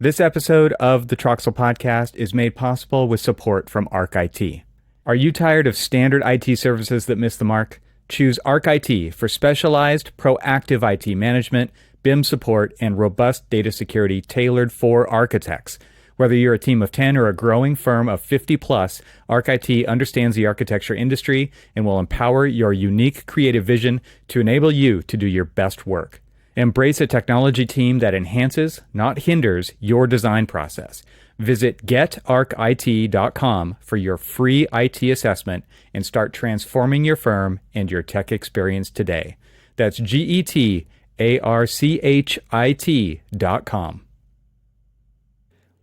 This episode of the Troxel Podcast is made possible with support from ArchIT. Are you tired of standard IT services that miss the mark? Choose ArchIT for specialized, proactive IT management, BIM support, and robust data security tailored for architects. Whether you're a team of 10 or a growing firm of 50 plus, ArchIT understands the architecture industry and will empower your unique creative vision to enable you to do your best work. Embrace a technology team that enhances, not hinders, your design process. Visit getarchit.com for your free IT assessment and start transforming your firm and your tech experience today. That's getarchit.com.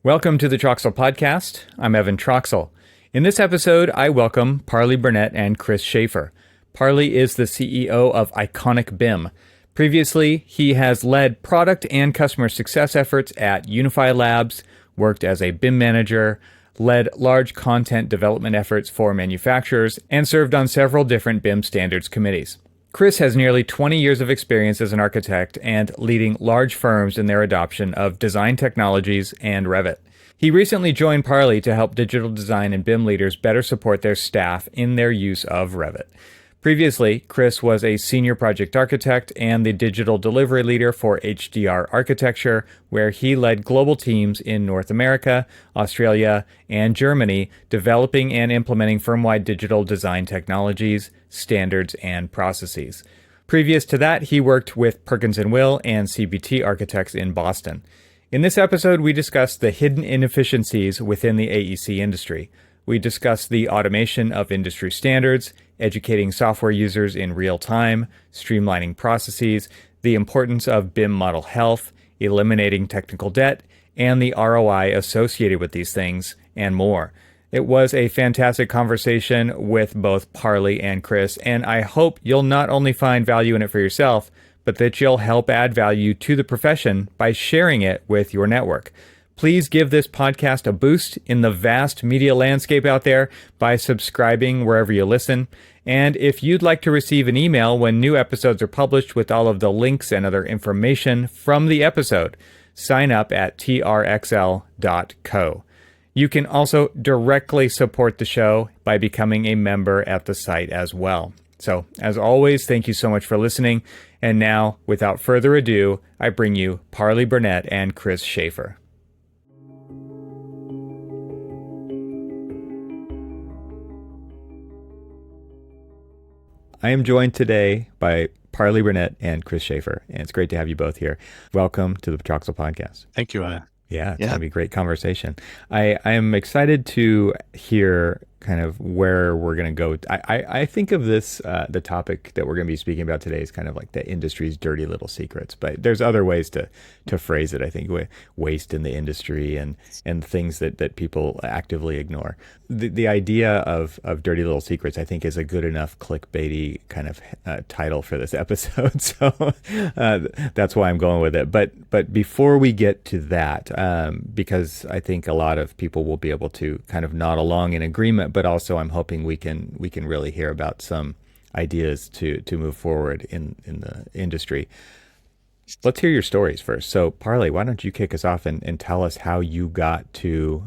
Welcome to the Troxel Podcast. I'm Evan Troxel. In this episode, I welcome Parley Burnett and Chris Shafer. Parley is the CEO of Iconic BIM. Previously, he has led product and customer success efforts at Unify Labs, worked as a BIM manager, led large content development efforts for manufacturers, and served on several different BIM standards committees. Chris has nearly 20 years of experience as an architect and leading large firms in their adoption of design technologies and Revit. He recently joined Parley to help digital design and BIM leaders better support their staff in their use of Revit. Previously, Chris was a senior project architect and the digital delivery leader for HDR Architecture, where he led global teams in North America, Australia, and Germany, developing and implementing firm-wide digital design technologies, standards, and processes. Previous to that, he worked with Perkins & Will and CBT Architects in Boston. In this episode, we discuss the hidden inefficiencies within the AEC industry. We discuss the automation of industry standards, educating software users in real time, streamlining processes, the importance of BIM model health, eliminating technical debt, and the ROI associated with these things, and more. It was a fantastic conversation with both Parley and Chris, and I hope you'll not only find value in it for yourself, but that you'll help add value to the profession by sharing it with your network. Please give this podcast a boost in the vast media landscape out there by subscribing wherever you listen. And if you'd like to receive an email when new episodes are published with all of the links and other information from the episode, sign up at trxl.co. You can also directly support the show by becoming a member at the site as well. So, as always, thank you so much for listening. And now, without further ado, I bring you Parley Burnett and Chris Shafer. I am joined today by Parley Burnett and Chris Shafer, and it's great to have you both here. Welcome to the Troxel Podcast. Thank you. Yeah, it's going to be a great conversation. I am excited to hear kind of where we're going to go. I think of this, the topic that we're going to be speaking about today is kind of like the industry's dirty little secrets, but there's other ways to phrase it. I think waste in the industry and things that people actively ignore. The idea of dirty little secrets, I think, is a good enough clickbaity kind of title for this episode. So that's why I'm going with it. But before we get to that, because I think a lot of people will be able to kind of nod along in agreement, but also I'm hoping we can really hear about some ideas to move forward in the industry. Let's hear your stories first. So Parley, why don't you kick us off and tell us how you got to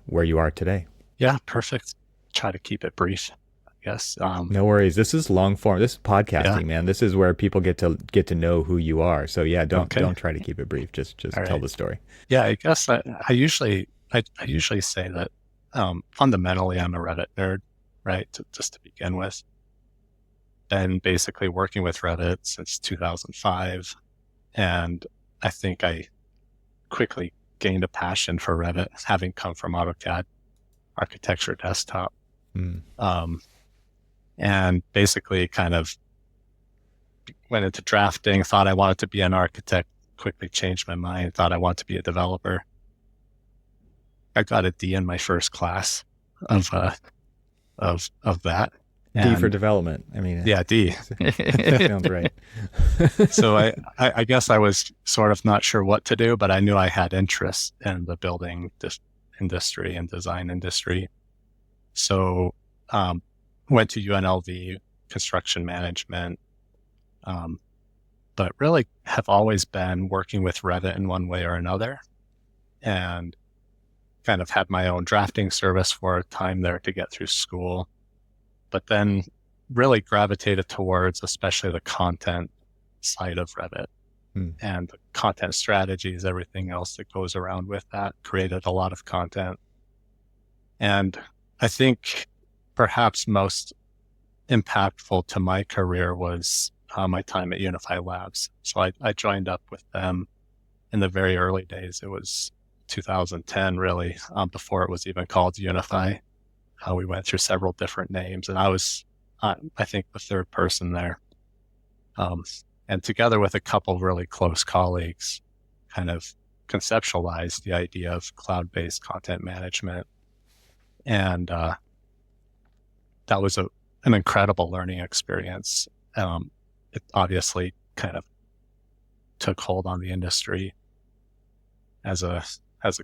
where you are today? Yeah, perfect. Try to keep it brief, I guess. No worries. This is long form. This is podcasting, man. This is where people get to know who you are. So yeah, don't try to keep it brief. Just tell the story. Yeah, I guess I usually say that fundamentally I'm a Revit nerd, right? Just to begin with. And basically working with Revit since 2005. And I think I quickly gained a passion for Revit, having come from AutoCAD architecture desktop. And basically kind of went into drafting, thought I wanted to be an architect, quickly changed my mind, thought I wanted to be a developer. I got a D in my first class of that. D for development. I mean, yeah, D. Sounds right. So I guess I was sort of not sure what to do, but I knew I had interest in the building industry and design industry. So went to UNLV, construction management, but really have always been working with Revit in one way or another. and kind of had my own drafting service for a time there to get through school, but then really gravitated towards especially the content side of Revit and the content strategies, everything else that goes around with that. Created a lot of content. And I think perhaps most impactful to my career was my time at Unify Labs. So I joined up with them in the very early days. It was 2010, really, before it was even called Unify. We went through several different names, and I was, I think, the third person there. And together with a couple of really close colleagues, kind of conceptualized the idea of cloud-based content management. And that was an incredible learning experience. It obviously kind of took hold on the industry as a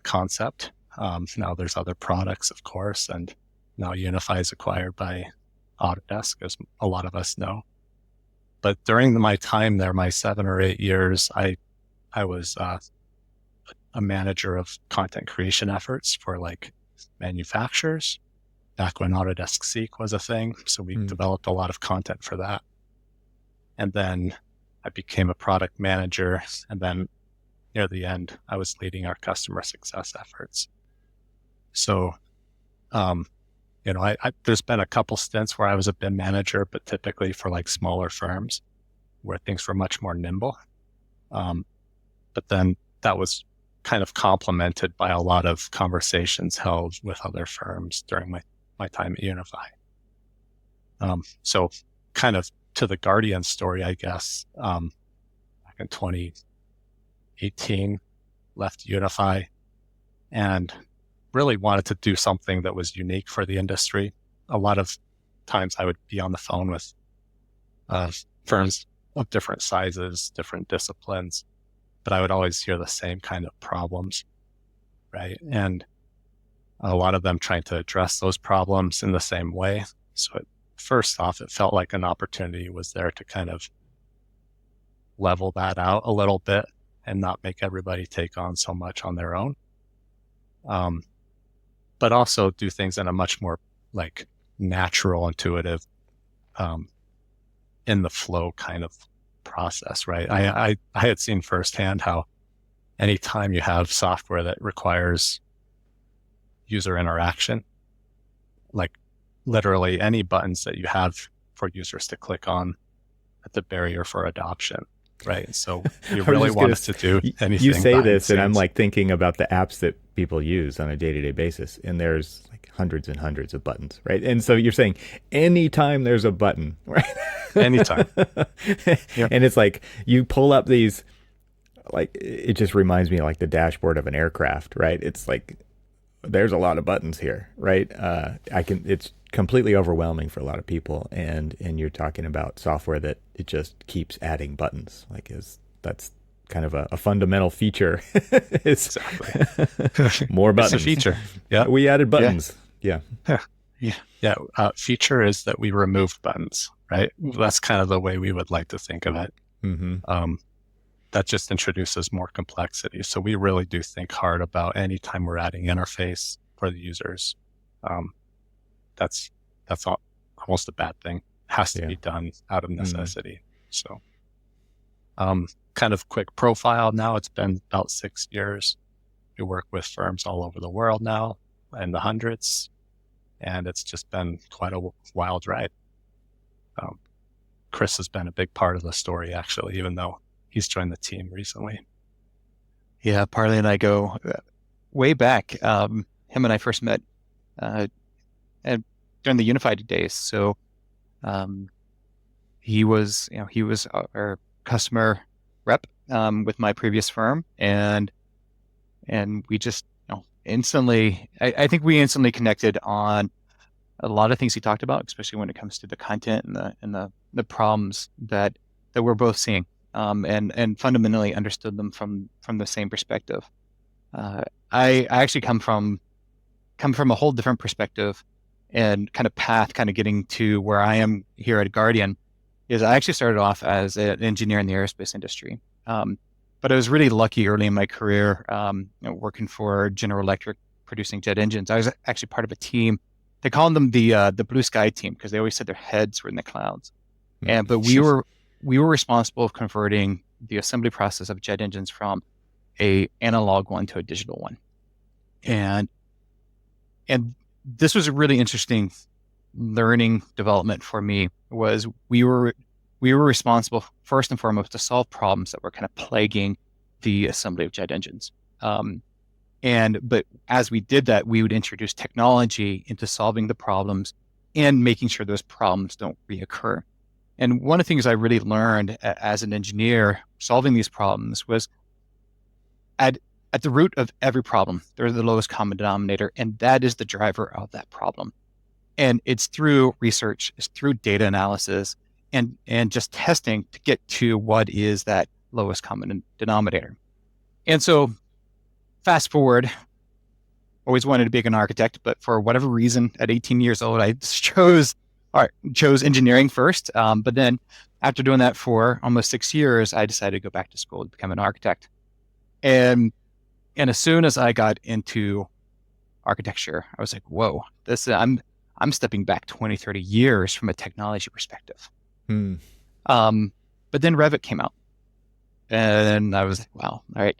concept. Now there's other products, of course, and now Unify is acquired by Autodesk, as a lot of us know. But during my time there, my 7 or 8 years, I was a manager of content creation efforts for like manufacturers, back when Autodesk Seek was a thing. So we developed a lot of content for that. And then I became a product manager. And then near the end, I was leading our customer success efforts. So, there's been a couple stints where I was a BIM manager, but typically for like smaller firms where things were much more nimble. But then that was kind of complemented by a lot of conversations held with other firms during my time at Unify. So kind of to the Guardian story, I guess, back in 2018, left Unify and really wanted to do something that was unique for the industry. A lot of times I would be on the phone with firms of different sizes, different disciplines, but I would always hear the same kind of problems, right? And a lot of them trying to address those problems in the same way. So first off, it felt like an opportunity was there to kind of level that out a little bit and not make everybody take on so much on their own. But also do things in a much more like natural, intuitive, in the flow kind of process, right? I had seen firsthand how anytime you have software that requires user interaction, like literally any buttons that you have for users to click on, at the barrier for adoption, right? So you really want us to do anything. You say this, and I'm like thinking about the apps that people use on a day-to-day basis, and there's like hundreds and hundreds of buttons, right? And so you're saying anytime there's a button, right? Anytime. Yep. And it's like you pull up these, like it just reminds me of like the dashboard of an aircraft, right? It's like there's a lot of buttons here, right? It's completely overwhelming for a lot of people, and you're talking about software that it just keeps adding buttons. That's kind of a fundamental feature. Exactly. More buttons. It's a feature. Yeah. We added buttons. Yeah. Feature is that we removed buttons, right? That's kind of the way we would like to think of it. Mm-hmm. That just introduces more complexity. So we really do think hard about any time we're adding interface for the users. That's almost a bad thing. It has to be done out of necessity. So, kind of quick profile now. It's been about 6 years. We work with firms all over the world now, in the hundreds, and it's just been quite a wild ride. Chris has been a big part of the story, actually, even though he's joined the team recently. Yeah, Parley and I go way back. Him and I first met during the Unified days. So he was our customer rep with my previous firm, and we just instantly. I think we instantly connected on a lot of things he talked about, especially when it comes to the content and the problems that we're both seeing. And fundamentally understood them from the same perspective. I actually come from a whole different perspective and kind of path, kind of getting to where I am here at Guardian. Is I actually started off as an engineer in the aerospace industry, but but I was really lucky early in my career, working for General Electric, producing jet engines. I was actually part of a team. They called them the blue sky team because they always said their heads were in the clouds. But we were responsible for converting the assembly process of jet engines from a analog one to a digital one. And this was a really interesting learning development for me. Was we were responsible first and foremost to solve problems that were kind of plaguing the assembly of jet engines. But as we did that, we would introduce technology into solving the problems and making sure those problems don't reoccur. And one of the things I really learned as an engineer solving these problems was at the root of every problem, there's the lowest common denominator, and that is the driver of that problem. And it's through research, it's through data analysis, and just testing to get to what is that lowest common denominator. And so fast forward, always wanted to be an architect, but for whatever reason, at 18 years old, I chose engineering first. But then after doing that for almost 6 years, I decided to go back to school to become an architect. And as soon as I got into architecture, I was like, whoa, I'm stepping back 20, 30 years from a technology perspective. But then Revit came out and I was like, wow, all right,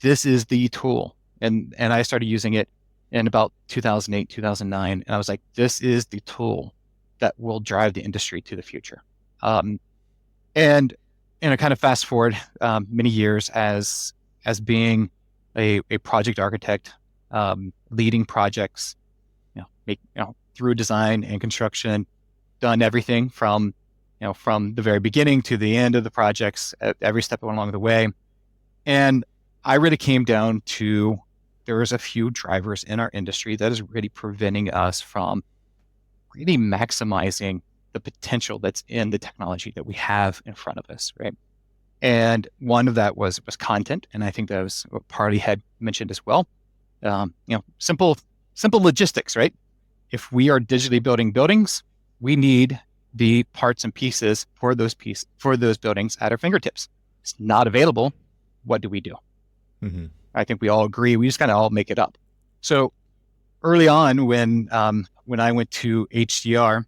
this is the tool. And I started using it in about 2008, 2009. And I was like, this is the tool that will drive the industry to the future. And I kind of fast forward many years as being a project architect, leading projects, through design and construction, done everything from the very beginning to the end of the projects, at every step along the way. And I really came down to there is a few drivers in our industry that is really preventing us from really maximizing the potential that's in the technology that we have in front of us, right? And one of that was content, and I think that was what Parley had mentioned as well. Simple logistics, right? If we are digitally building buildings, we need the parts and pieces for those buildings at our fingertips. It's not available. What do we do? Mm-hmm. I think we all agree. We just kind of all make it up. So early on, when I went to HDR,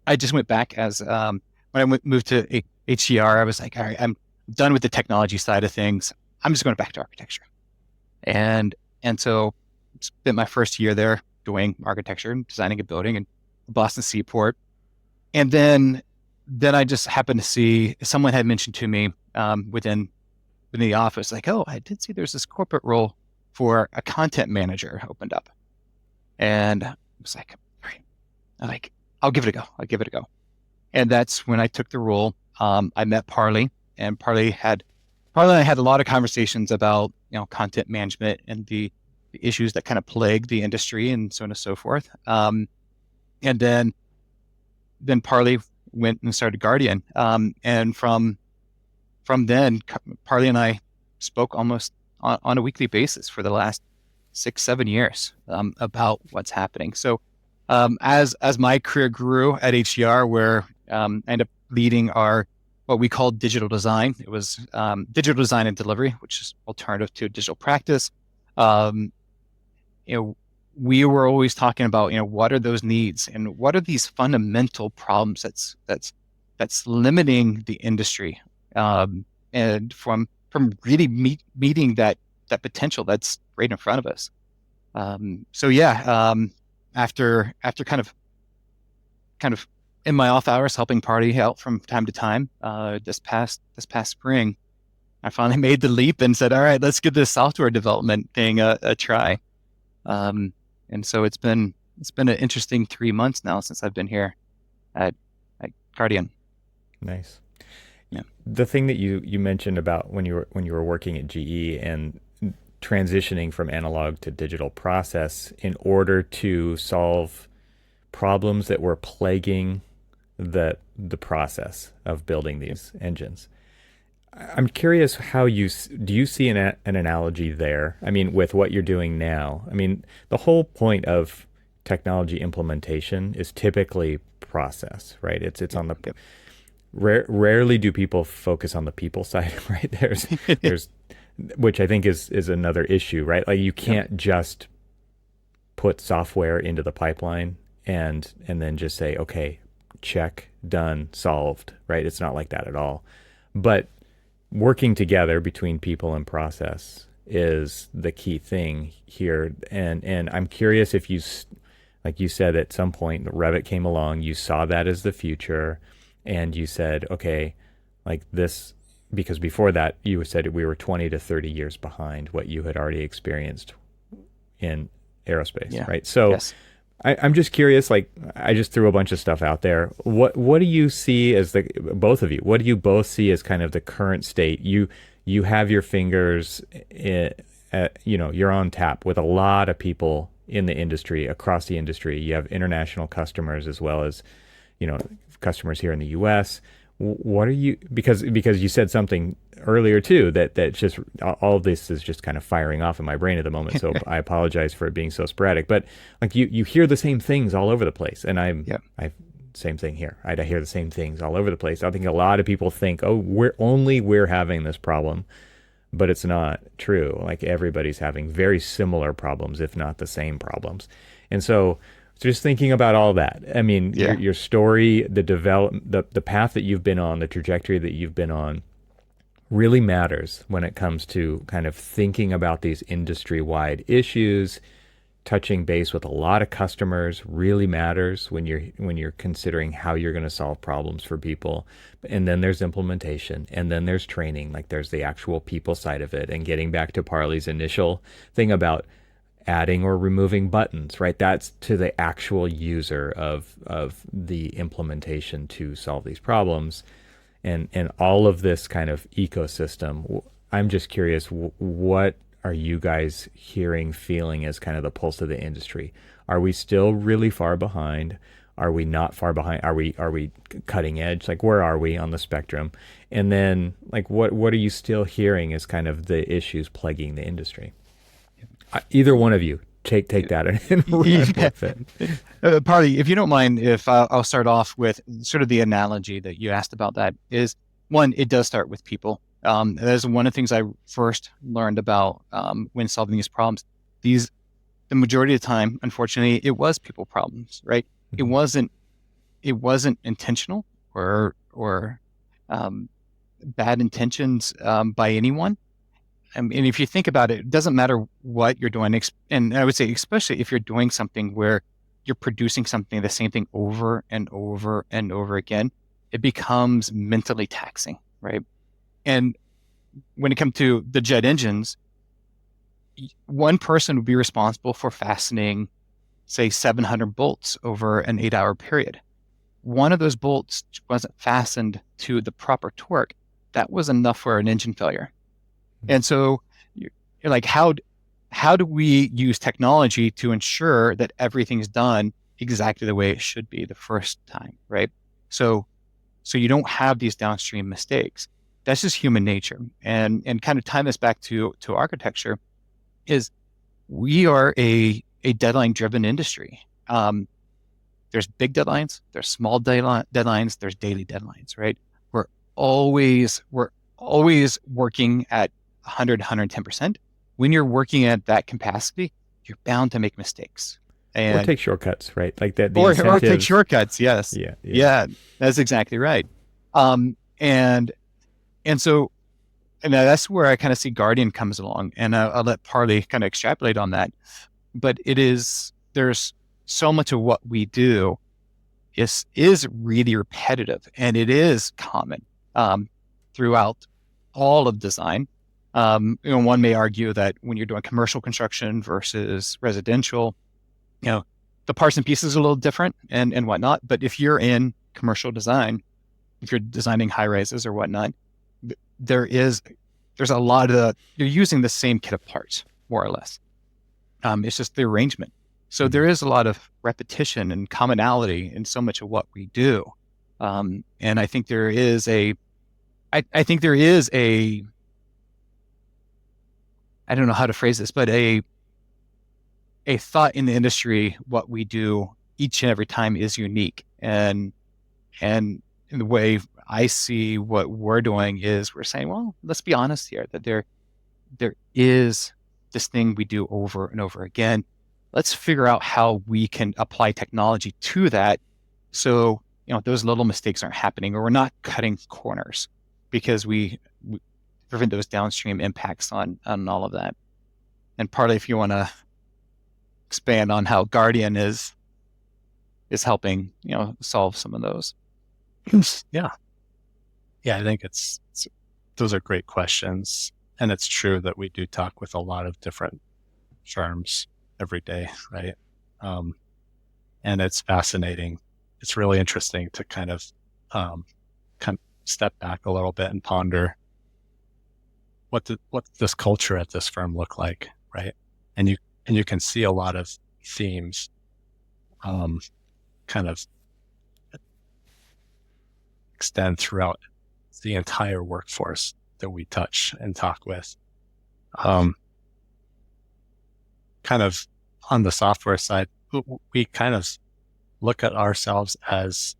I just went back as when I moved to HDR. I was like, all right, I'm done with the technology side of things. I'm just going back to architecture, and so spent my first year there doing architecture and designing a building in Boston Seaport. And then I just happened to see someone had mentioned to me within the office, like, oh, I did see there's this corporate role for a content manager opened up. And I was like, all right, I'll give it a go. And that's when I took the role. I met Parley, and Parley and I had a lot of conversations about, content management and the issues that kind of plague the industry and so on and so forth. And then Parley went and started Guardian. And from then, Parley and I spoke almost on a weekly basis for the last 6-7 years about what's happening. So as my career grew at HDR, where I ended up leading our what we called digital design. It was digital design and delivery, which is alternative to digital practice. We were always talking about, what are those needs and what are these fundamental problems that's limiting the industry, and from really meeting that potential that's right in front of us. After kind of in my off hours helping Parley out from time to time, this past spring, I finally made the leap and said, all right, let's give this software development thing a try. And so it's been an interesting 3 months now since I've been here at Guardian. Nice. Yeah. The thing that you mentioned about when you were working at GE and transitioning from analog to digital process in order to solve problems that were plaguing the process of building these engines. I'm curious how do you see an analogy there? I mean, with what you're doing now. I mean, the whole point of technology implementation is typically process, right? It's on the rarely do people focus on the people side, right? There's which I think is another issue, right? Like you can't just put software into the pipeline and then just say, okay, check, done, solved, right? It's not like that at all. But working together between people and process is the key thing here. And I'm curious if you, like you said, at some point Revit came along, you saw that as the future, and you said, okay, like this, because before that you said we were 20 to 30 years behind what you had already experienced in aerospace, right? So yes. I'm just curious, like I just threw a bunch of stuff out there. What do you see as both of you, what do you both see as kind of the current state? You have your fingers, you're on tap with a lot of people in the industry, across the industry. You have international customers as well as, customers here in the US. What are you, because you said something earlier too, that just all of this is just kind of firing off in my brain at the moment. So I apologize for it being so sporadic, but like you hear the same things all over the place. And I same thing here. I hear the same things all over the place. I think a lot of people think, oh, we're having this problem, but it's not true. Like everybody's having very similar problems, if not the same problems. And so just thinking about all that, I mean, your story, the path that you've been on, the trajectory that you've been on really matters when it comes to kind of thinking about these industry-wide issues. Touching base with a lot of customers really matters when you're considering how you're going to solve problems for people. And then there's implementation, and then there's training, like there's the actual people side of it. And getting back to Parley's initial thing about adding or removing buttons, right? That's to the actual user of the implementation to solve these problems. And all of this kind of ecosystem. I'm just curious, what are you guys hearing, feeling as kind of the pulse of the industry? Are we still really far behind? Are we not far behind? Are we cutting edge? Like where are we on the spectrum? And then like what are you still hearing as kind of the issues plaguing the industry? Either one of you take that and run with it. Parley, if you don't mind, if I'll start off with sort of the analogy that you asked about. That is, one, it does start with people. That is one of the things I first learned about when solving these problems. The majority of the time, unfortunately, it was people problems, right? Mm-hmm. It wasn't intentional or bad intentions by anyone. And if you think about it, it doesn't matter what you're doing. And I would say, especially if you're doing something where you're producing something, the same thing over and over and over again, it becomes mentally taxing, right? And when it comes to the jet engines, one person would be responsible for fastening, say, 700 bolts over an 8-hour period. One of those bolts wasn't fastened to the proper torque. That was enough for an engine failure. And so you're like, how do we use technology to ensure that everything's done exactly the way it should be the first time, right? So you don't have these downstream mistakes. That's just human nature. And kind of tying this back to architecture is we are a deadline-driven industry. There's big deadlines, there's small deadlines, there's daily deadlines, right? We're always working at 100, 110%. When you're working at that capacity, you're bound to make mistakes. Or take shortcuts, right? Like that. Or take shortcuts, yes. Yeah, that's exactly right. And that's where I kind of see Guardian comes along, and I'll let Parley kind of extrapolate on that. But there's so much of what we do is really repetitive, and it is common throughout all of design. One may argue that when you're doing commercial construction versus residential, the parts and pieces are a little different and whatnot. But if you're in commercial design, if you're designing high rises or whatnot, there's a lot of you're using the same kit of parts, more or less. It's just the arrangement. So there is a lot of repetition and commonality in so much of what we do. And I think there is I don't know how to phrase this, but a thought in the industry, what we do each and every time is unique. And in the way I see what we're doing is we're saying, well, let's be honest here, that there is this thing we do over and over again. Let's figure out how we can apply technology to that, so those little mistakes aren't happening, or we're not cutting corners, because we prevent those downstream impacts on all of that. And partly, if you want to expand on how Guardian is helping solve some of those. Yeah. I think those are great questions, and it's true that we do talk with a lot of different firms every day, right? And it's fascinating. It's really interesting to kind of step back a little bit and ponder what this culture at this firm look like, right? And you can see a lot of themes kind of extend throughout the entire workforce that we touch and talk with. Kind of on the software side, we kind of look at ourselves as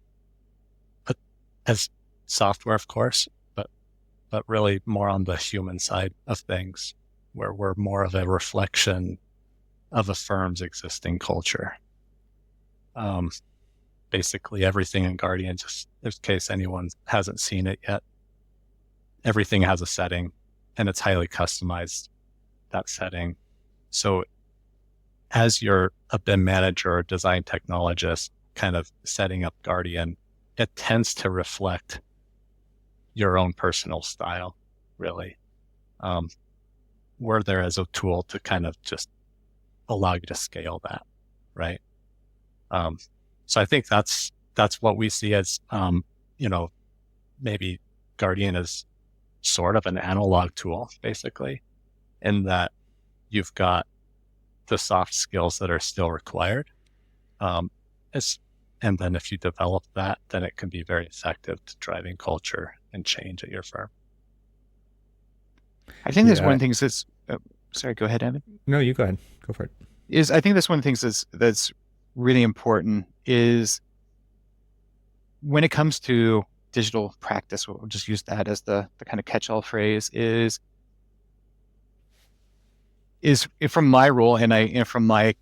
software, of course, but really more on the human side of things, where we're more of a reflection of a firm's existing culture. Basically everything in Guardian, just in case anyone hasn't seen it yet, everything has a setting, and it's highly customized, that setting. So as you're a BIM manager or design technologist kind of setting up Guardian, it tends to reflect your own personal style, really. We're there as a tool to kind of just allow you to scale that, right? So I think that's what we see as, maybe Guardian is sort of an analog tool, basically, in that you've got the soft skills that are still required. And then if you develop that, then it can be very effective to driving culture and change at your firm. I think that's one of the things that's, sorry, go ahead, Evan. No, you go ahead. Go for it. I think that's one of the things that's really important, is when it comes to digital practice, we'll just use that as the kind of catch-all phrase, is from my role and from my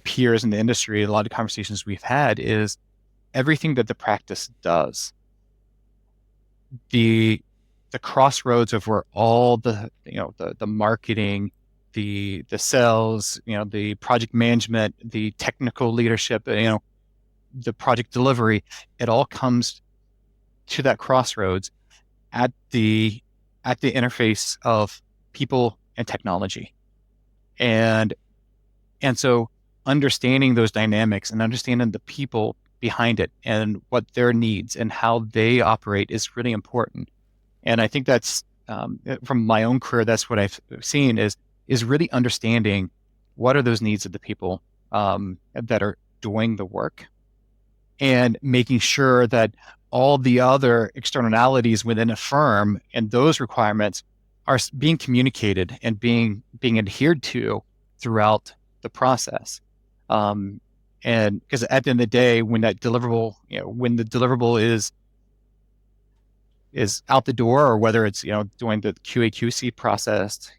peers in the industry, a lot of conversations we've had, is everything that the practice does, the crossroads of where all the marketing, the sales, the project management, the technical leadership, the project delivery, it all comes to that crossroads at the interface of people and technology. And so understanding those dynamics and understanding the people behind it and what their needs and how they operate is really important. And I think that's, from my own career, that's what I've seen is really understanding what are those needs of the people that are doing the work, and making sure that all the other externalities within a firm and those requirements are being communicated and being adhered to throughout the process. And because at the end of the day, when that deliverable, when the deliverable is out the door, or whether it's doing the QA/QC process,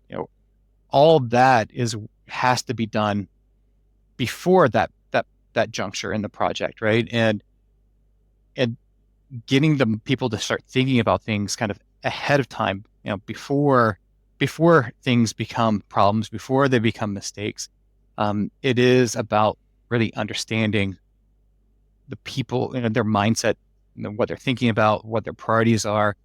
all of that has to be done before that juncture in the project, right? And getting the people to start thinking about things kind of ahead of time, before things become problems, before they become mistakes. It is about really understanding the people, their mindset, what they're thinking about, what their priorities are,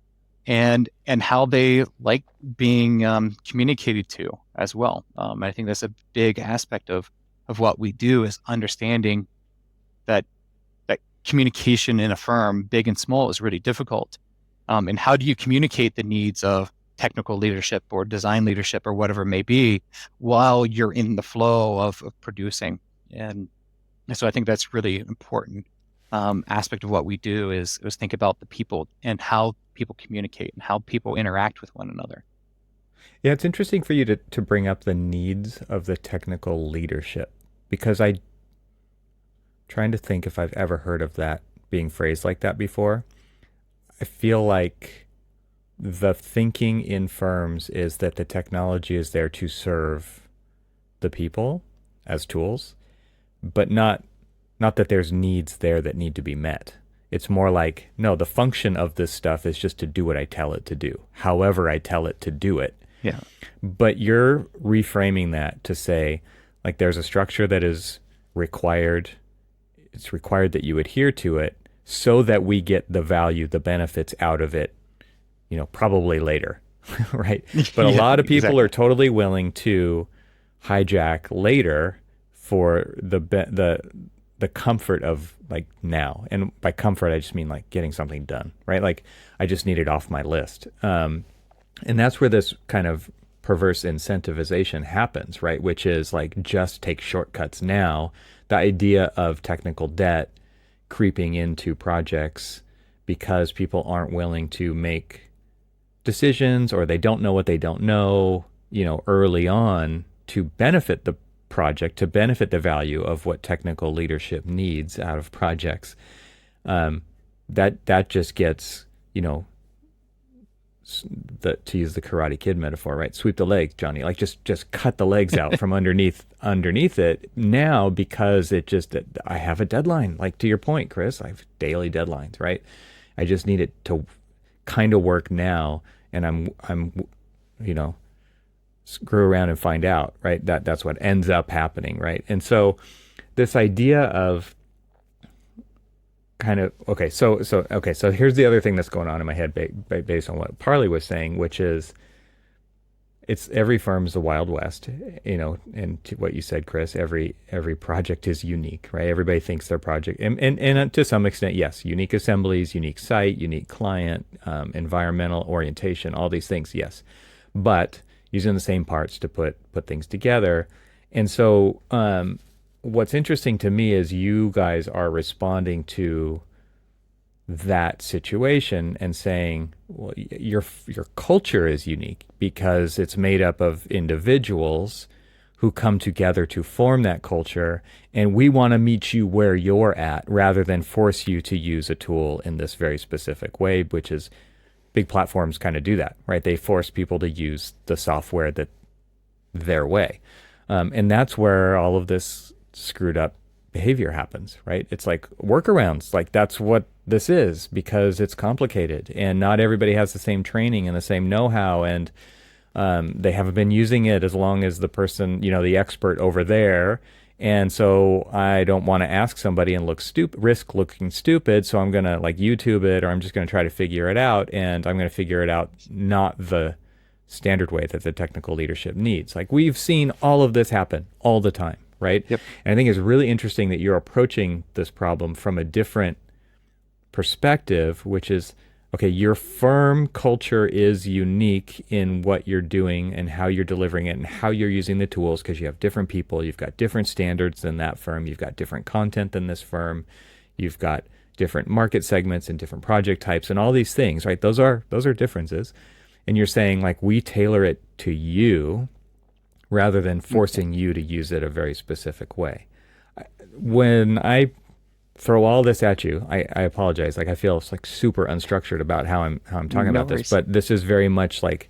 and how they like being communicated to as well. I think that's a big aspect of what we do, is understanding that communication in a firm, big and small, is really difficult. And how do you communicate the needs of technical leadership or design leadership or whatever it may be while you're in the flow of producing? And so I think that's really important aspect of what we do is think about the people and how people communicate and how people interact with one another. Yeah, it's interesting for you to bring up the needs of the technical leadership, because I'm trying to think if I've ever heard of that being phrased like that before. I feel like the thinking in firms is that the technology is there to serve the people as tools, but not that there's needs there that need to be met. It's more like, no, the function of this stuff is just to do what I tell it to do, however I tell it to do it. Yeah. But you're reframing that to say, like, there's a structure that is required. It's required that you adhere to it so that we get the value, the benefits out of it, probably later, right? But a lot of people are totally willing to hijack later for the comfort of like now. And by comfort, I just mean like getting something done, right? Like I just need it off my list. And that's where this kind of perverse incentivization happens, right? Which is like, just take shortcuts now. The idea of technical debt creeping into projects because people aren't willing to make decisions, or they don't know what they don't know, early on, to benefit the project, to benefit the value of what technical leadership needs out of projects. That just gets, to use the Karate Kid metaphor, right? Sweep the legs, Johnny. Like just cut the legs out from underneath it now, because I have a deadline. Like, to your point, Chris, I have daily deadlines, right? I just need it to kind of work now, and I'm screw around and find out, right? That's what ends up happening, right? And so this idea of kind of, so here's the other thing that's going on in my head based on what Parley was saying, which is every firm's the Wild West, and to what you said, Chris, every project is unique, right? Everybody thinks their project, and to some extent, yes, unique assemblies, unique site, unique client, environmental orientation, all these things, yes, but using the same parts to put things together. And so what's interesting to me is you guys are responding to that situation and saying, well, your culture is unique because it's made up of individuals who come together to form that culture, and we want to meet you where you're at rather than force you to use a tool in this very specific way, which is big platforms kind of do that, right? They force people to use the software that their way. And that's where all of this screwed up behavior happens, right? It's like workarounds, like that's what this is, because it's complicated and not everybody has the same training and the same know-how, and they haven't been using it as long as the person, the expert over there. And so I don't want to ask somebody and risk looking stupid. So I'm going to like YouTube it, or I'm just going to try to figure it out. And I'm going to figure it out not the standard way that the technical leadership needs. Like, we've seen all of this happen all the time, right? Yep. And I think it's really interesting that you're approaching this problem from a different perspective, which is, okay, your firm culture is unique in what you're doing and how you're delivering it and how you're using the tools, because you have different people, you've got different standards than that firm, you've got different content than this firm, you've got different market segments and different project types and all these things, right? Those are differences. And you're saying, like, we tailor it to you rather than forcing you to use it a very specific way. When I throw all this at you, I apologize. Like, I feel like super unstructured about how I'm talking about this, but this is very much like,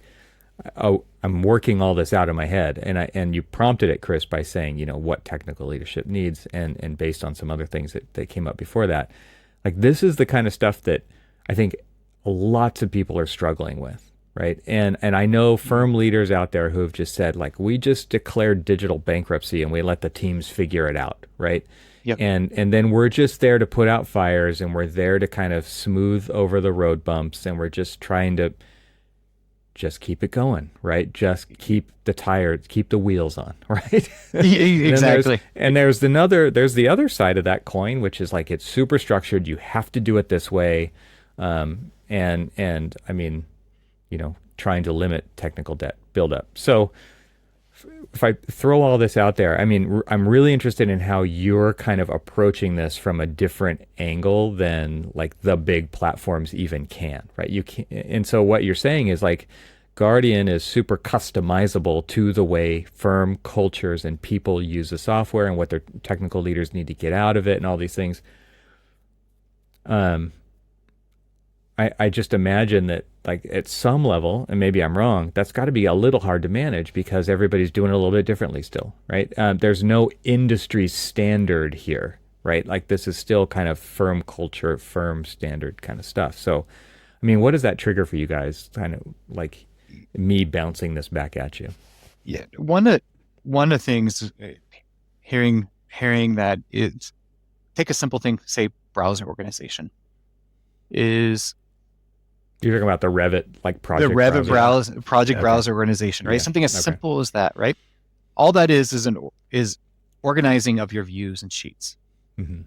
I'm working all this out in my head, and you prompted it, Chris, by saying, what technical leadership needs, and based on some other things that came up before that, like, this is the kind of stuff that I think lots of people are struggling with. Right. And I know firm leaders out there who have just said, like, we just declared digital bankruptcy and we let the teams figure it out. Right. Yep. And then we're just there to put out fires, and we're there to kind of smooth over the road bumps, and we're just trying to just keep it going. Right. Just keep the wheels on. Right. Exactly. And there's the other side of that coin, which is like, it's super structured. You have to do it this way. And I mean, trying to limit technical debt buildup. So if I throw all this out there, I mean, I'm really interested in how you're kind of approaching this from a different angle than like the big platforms even can, right? You can, and so what you're saying is like, Guardian is super customizable to the way firm cultures and people use the software and what their technical leaders need to get out of it and all these things. I just imagine that like at some level, and maybe I'm wrong, that's got to be a little hard to manage because everybody's doing it a little bit differently still, right? There's no industry standard here, right? Like this is still kind of firm culture, firm standard kind of stuff. So, I mean, what does that trigger for you guys? Kind of like me bouncing this back at you. Yeah. One of the things hearing that is, take a simple thing, say browser organization is You're talking about the Revit like project the Revit browser. project Okay. browser organization, right? Yeah. Something as Okay. simple as that, right? All that is organizing of your views and sheets. Mhm.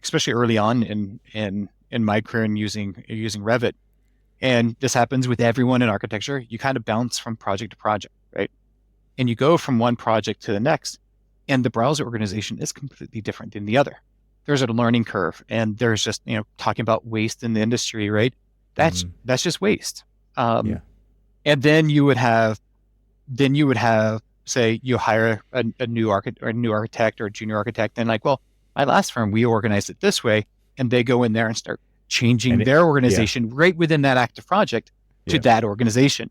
Especially early on in my career in using Revit. And this happens with everyone in architecture. You kind of bounce from project to project, right? And you go from one project to the next, and the browser organization is completely different than the other. There's a learning curve, and there's just, talking about waste in the industry, right? That's just waste. Yeah. And then you would have, say you hire a new architect or a junior architect, and like, well, my last firm, we organized it this way, and they go in there and start changing their organization right within that active project to that organization.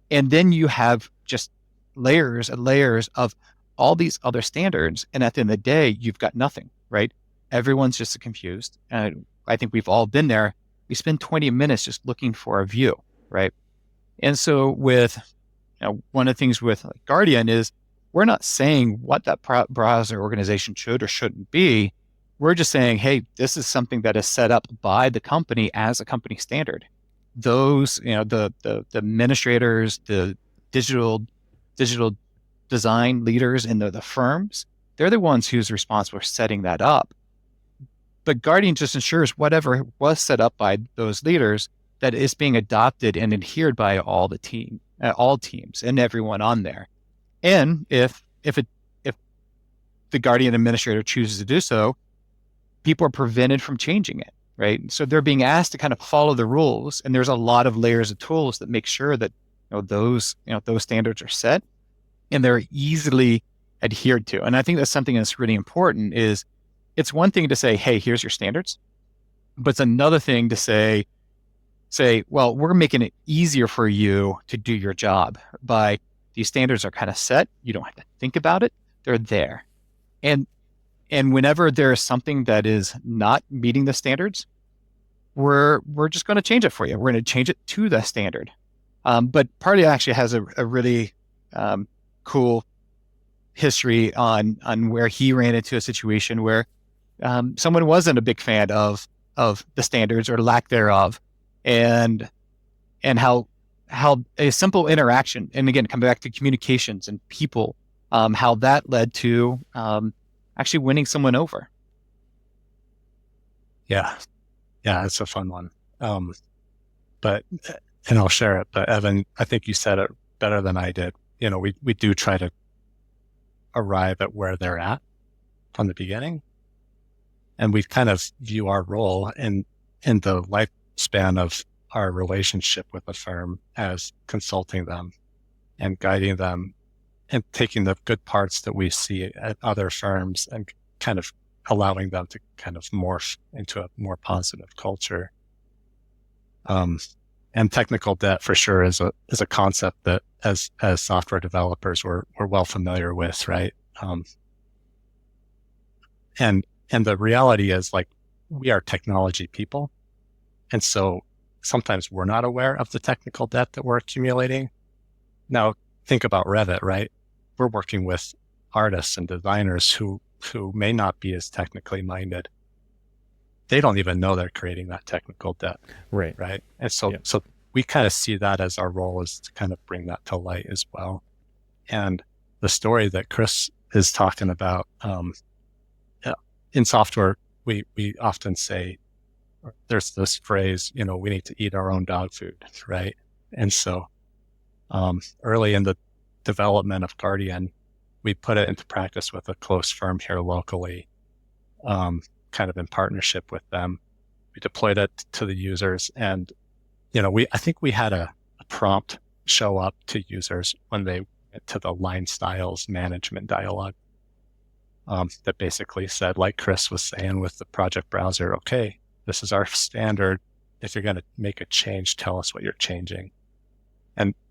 And then you have just layers and layers of all these other standards. And at the end of the day, you've got nothing, right? Everyone's just confused. And I think we've all been there. We spend 20 minutes just looking for a view, right? And so with, one of the things with Guardian is we're not saying what that browser organization should or shouldn't be. We're just saying, hey, this is something that is set up by the company as a company standard. Those, the administrators, the digital design leaders in the firms, they're the ones who's responsible for setting that up. But Guardian just ensures whatever was set up by those leaders that is being adopted and adhered by all teams and everyone on there. And if the Guardian administrator chooses to do so, people are prevented from changing it, right? So they're being asked to kind of follow the rules, and there's a lot of layers of tools that make sure that those standards are set and they're easily adhered to. And I think that's something that's really important. Is it's one thing to say, hey, here's your standards, but it's another thing to say, well, we're making it easier for you to do your job by these standards are kind of set. You don't have to think about it; they're there, and whenever there is something that is not meeting the standards, we're just going to change it for you. We're going to change it to the standard. But Parley actually has a really cool history on where he ran into a situation where someone wasn't a big fan of the standards or lack thereof, and how a simple interaction, and again, come back to communications and people, how that led to actually winning someone over. Yeah, it's a fun one. And I'll share it. But Evan, I think you said it better than I did. We do try to arrive at where they're at from the beginning, and we kind of view our role in the lifespan of our relationship with the firm as consulting them and guiding them and taking the good parts that we see at other firms and kind of allowing them to kind of morph into a more positive culture. And technical debt for sure is a concept that as software developers we're well familiar with, right? And the reality is, like, we are technology people, and so sometimes we're not aware of the technical debt that we're accumulating. Now, think about Revit, right? We're working with artists and designers who may not be as technically minded. They don't even know they're creating that technical debt. Right. Right. And so we kind of see that as our role, is to kind of bring that to light as well. And the story that Chris is talking about, in software, we often say, there's this phrase, we need to eat our own dog food, right? And so early in the development of Guardian, we put it into practice with a close firm here locally, kind of in partnership with them. We deployed it to the users, and I think we had a prompt show up to users when they went to the line styles management dialogue, that basically said, like Chris was saying with the project browser, okay, this is our standard. if you're going to make a change, tell us what you're changing.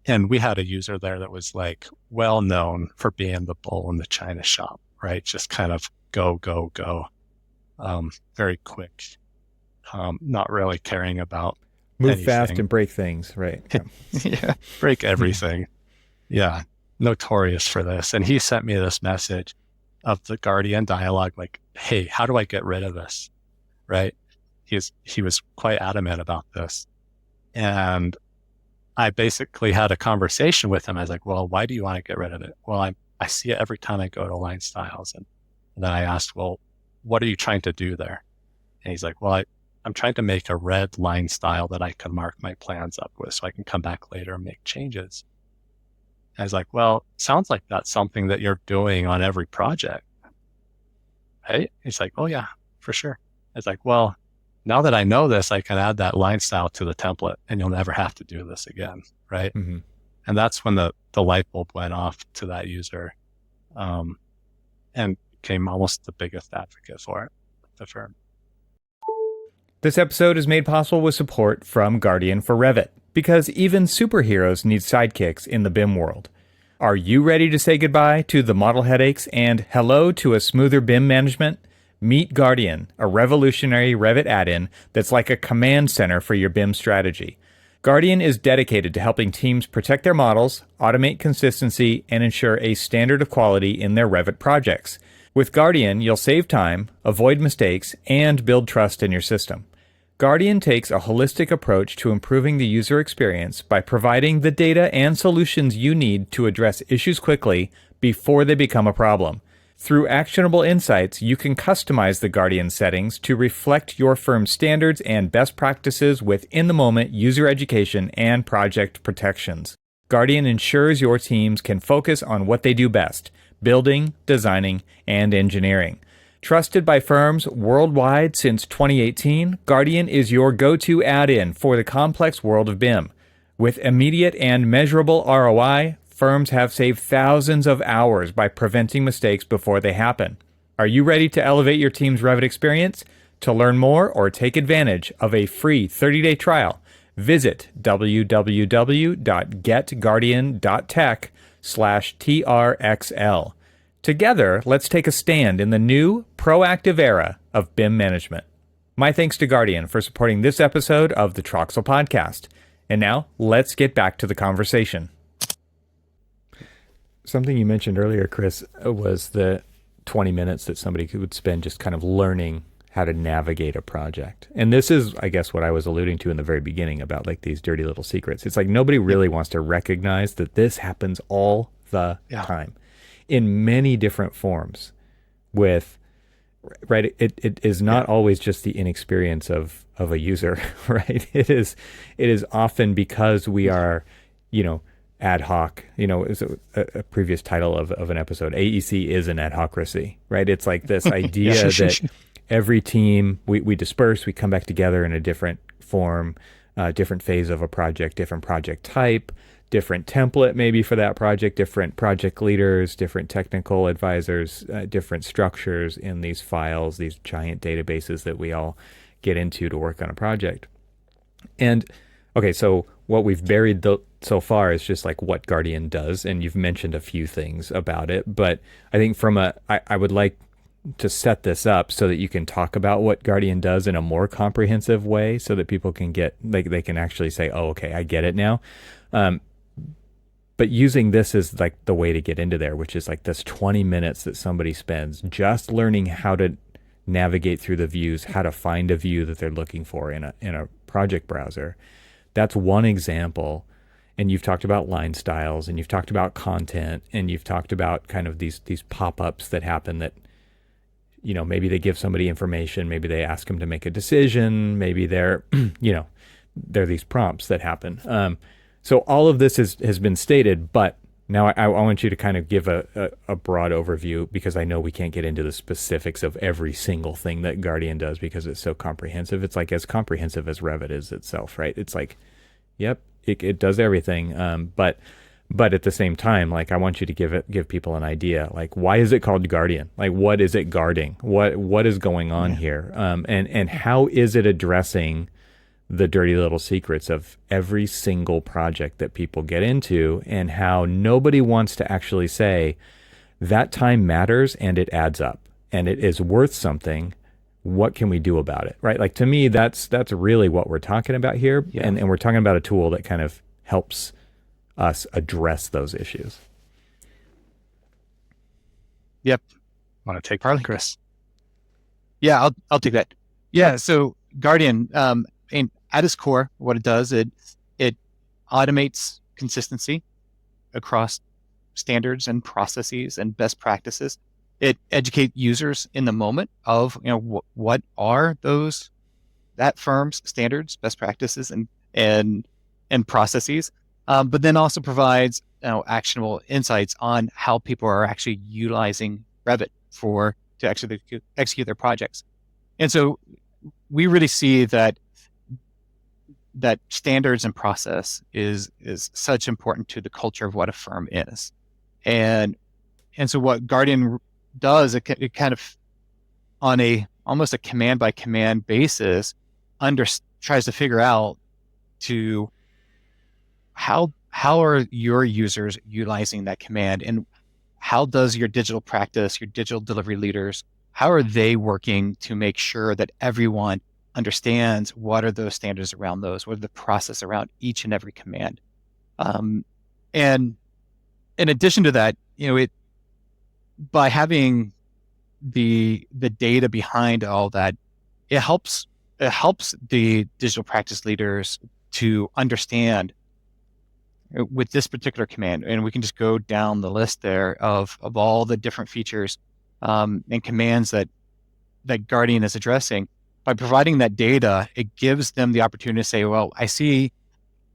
And we had a user there that was like well known for being the bull in the china shop, right? Just kind of go, go, go. Very quick. Not really caring about Move anything. fast and break things, right? Yeah. Break everything. Yeah. Notorious for this. And he sent me this message of the Guardian dialogue, like, hey, how do I get rid of this? Right? He was quite adamant about this. And I basically had a conversation with him. I was like, well, why do you want to get rid of it? Well, I see it every time I go to line styles. And then I asked, well, what are you trying to do there? And he's like, well, I'm trying to make a red line style that I can mark my plans up with so I can come back later and make changes. I was like, well, sounds like that's something that you're doing on every project. Right? He's like, oh yeah, for sure. I was like, well, now that I know this, I can add that line style to the template and you'll never have to do this again. Right. Mm-hmm. And that's when the light bulb went off to that user, and became almost the biggest advocate for it, the firm. This episode is made possible with support from Guardian for Revit, because even superheroes need sidekicks in the BIM world. Are you ready to say goodbye to the model headaches and hello to a smoother BIM management? Meet Guardian, a revolutionary Revit add-in that's like a command center for your BIM strategy. Guardian is dedicated to helping teams protect their models, automate consistency, and ensure a standard of quality in their Revit projects. With Guardian, you'll save time, avoid mistakes, and build trust in your system. Guardian takes a holistic approach to improving the user experience by providing the data and solutions you need to address issues quickly before they become a problem. Through actionable insights, you can customize the Guardian settings to reflect your firm's standards and best practices with in-the-moment user education and project protections. Guardian ensures your teams can focus on what they do best: building, designing, and engineering. Trusted by firms worldwide since 2018, Guardian is your go-to add-in for the complex world of BIM. With immediate and measurable ROI, firms have saved thousands of hours by preventing mistakes before they happen. Are you ready to elevate your team's Revit experience? To learn more or take advantage of a free 30-day trial, visit www.getguardian.tech/TRXL. Together, let's take a stand in the new, proactive era of BIM management. My thanks to Guardian for supporting this episode of the Troxel Podcast. And now, let's get back to the conversation. Something you mentioned earlier, Chris, was the 20 minutes that somebody would spend just kind of learning how to navigate a project. And this is, I guess, what I was alluding to in the very beginning about like these dirty little secrets. It's like nobody really wants to recognize that this happens all the time in many different forms with, right? It is not always just the inexperience of a user, right? It is often because we are, ad hoc, is a previous title of an episode. AEC is an adhocracy, right? It's like this idea that every team, we disperse, we come back together in a different form, different phase of a project, different project type, different template maybe for that project, different project leaders, different technical advisors, different structures in these files, these giant databases that we all get into to work on a project. And okay, so what we've buried so far is just like what Guardian does, and you've mentioned a few things about it, but I think I would like to set this up so that you can talk about what Guardian does in a more comprehensive way so that people can they can actually say, oh, okay, I get it now. But using this as like the way to get into there, which is like this 20 minutes that somebody spends just learning how to navigate through the views, how to find a view that they're looking for in a project browser. That's one example. And you've talked about line styles, and you've talked about content, and you've talked about kind of these pop-ups that happen that, maybe they give somebody information, maybe they ask them to make a decision, maybe they're, they're these prompts that happen. So all of this has been stated, but now I want you to kind of give a broad overview, because I know we can't get into the specifics of every single thing that Guardian does because it's so comprehensive. It's like as comprehensive as Revit is itself, right? It's like, yep, it does everything. But at the same time, like I want you to give people an idea, like why is it called Guardian? Like what is it guarding? What is going on here? And how is it addressing the dirty little secrets of every single project that people get into, and how nobody wants to actually say that time matters and it adds up and it is worth something. What can we do about it? Right? Like, to me, that's really what we're talking about here. Yeah. And we're talking about a tool that kind of helps us address those issues. Yep. Want to take Parley? that, Chris? Yeah, I'll take that. Yeah. So Guardian, and at its core, what it does, it automates consistency across standards and processes and best practices. It educates users in the moment of, what are that firm's standards, best practices, and processes, but then also provides actionable insights on how people are actually utilizing Revit to actually execute their projects. And so we really see that standards and process is such important to the culture of what a firm is. And so what Guardian does, it kind of, on almost a command by command basis, tries to figure out to how are your users utilizing that command, and how does your digital practice, your digital delivery leaders, how are they working to make sure that everyone understands what are those standards around those, what are the process around each and every command. And in addition to that, by having the data behind all that, it helps the digital practice leaders to understand with this particular command. And we can just go down the list there of all the different features and commands that Guardian is addressing. By providing that data, it gives them the opportunity to say, well, I see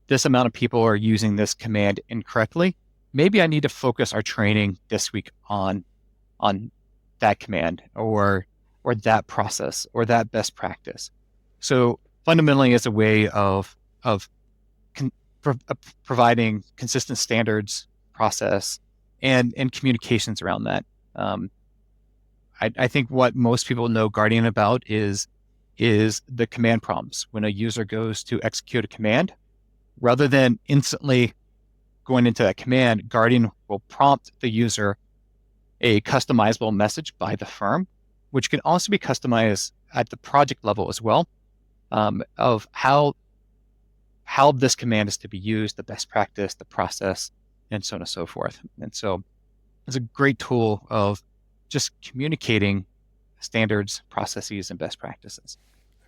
this amount of people are using this command incorrectly. Maybe I need to focus our training this week on that command or that process or that best practice. So fundamentally, it's a way of providing consistent standards, process, and communications around that. I think what most people know Guardian about is the command prompts. When a user goes to execute a command, rather than instantly going into that command, Guardian will prompt the user a customizable message by the firm, which can also be customized at the project level as well, of how this command is to be used, the best practice, the process, and so on and so forth. And so it's a great tool of just communicating standards, processes, and best practices.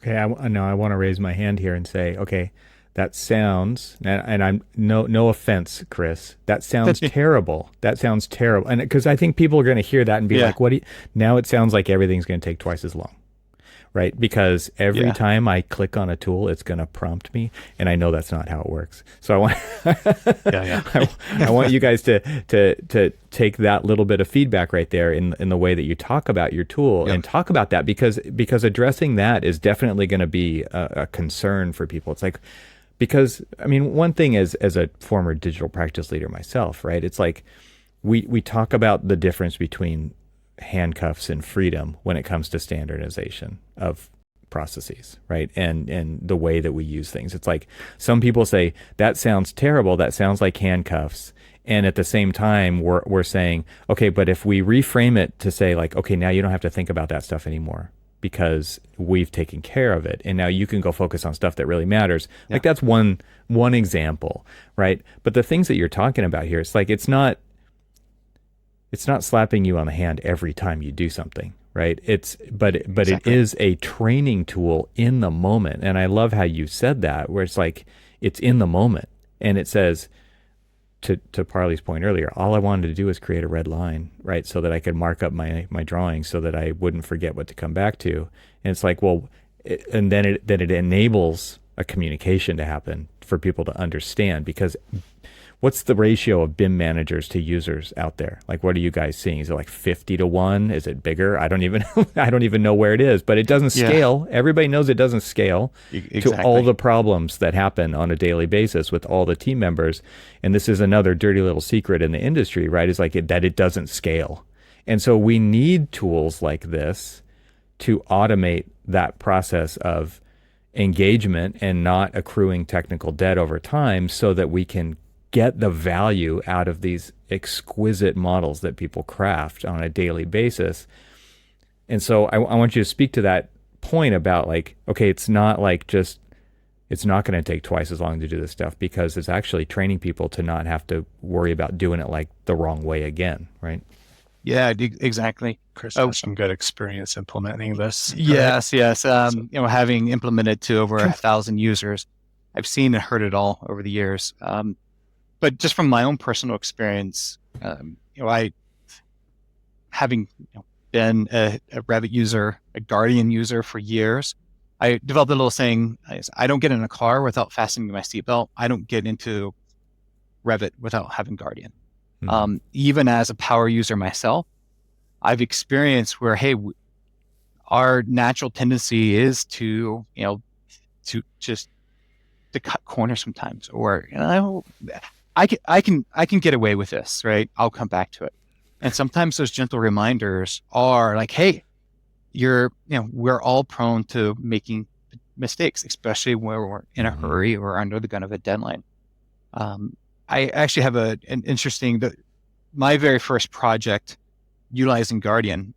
Okay, I want to raise my hand here and say, okay, that sounds, and I'm no offense, Chris, that sounds terrible. That sounds terrible, and because I think people are going to hear that and be like, "What?" Now it sounds like everything's going to take twice as long, right? Because every time I click on a tool, it's going to prompt me, and I know that's not how it works. So I want, I want you guys to take that little bit of feedback right there in the way that you talk about your tool and talk about that, because addressing that is definitely going to be a concern for people. It's like, because I mean, one thing is, as a former digital practice leader myself, right? It's like we talk about the difference between handcuffs and freedom when it comes to standardization of processes, right? And the way that we use things. It's like some people say that sounds terrible, that sounds like handcuffs, and at the same time we're saying, okay, but if we reframe it to say like, okay, now you don't have to think about that stuff anymore because we've taken care of it, and now you can go focus on stuff that really matters. Like that's one example, right? But the things that you're talking about here, it's like it's not slapping you on the hand every time you do something, right? But exactly. It is a training tool in the moment. And I love how you said that, where it's like, it's in the moment. And it says, to Parley's point earlier, all I wanted to do was create a red line, right? So that I could mark up my drawings so that I wouldn't forget what to come back to. And it's like, well, and then it enables a communication to happen for people to understand, because what's the ratio of BIM managers to users out there? Like, what are you guys seeing? Is it like 50-1? Is it bigger? I don't even know where it is, but it doesn't scale. Everybody knows it doesn't scale to all the problems that happen on a daily basis with all the team members. And this is another dirty little secret in the industry, right? Is like that it doesn't scale. And so we need tools like this to automate that process of engagement and not accruing technical debt over time so that we can get the value out of these exquisite models that people craft on a daily basis. And so I want you to speak to that point about like, okay, it's not like just, it's not going to take twice as long to do this stuff because it's actually training people to not have to worry about doing it like the wrong way again, right? Yeah, exactly. Chris has some good experience implementing this. Yes, yes. Having implemented to over 1,000 users, I've seen and heard it all over the years. But just from my own personal experience, I having been a Revit user, a Guardian user for years, I developed a little saying: I don't get in a car without fastening my seatbelt. I don't get into Revit without having Guardian. Even as a power user myself, I've experienced where, hey, our natural tendency is to cut corners sometimes, or I can get away with this, right? I'll come back to it. And sometimes those gentle reminders are like, hey, we're all prone to making mistakes, especially where we're in a hurry or under the gun of a deadline. I actually have an interesting, my very first project utilizing Guardian.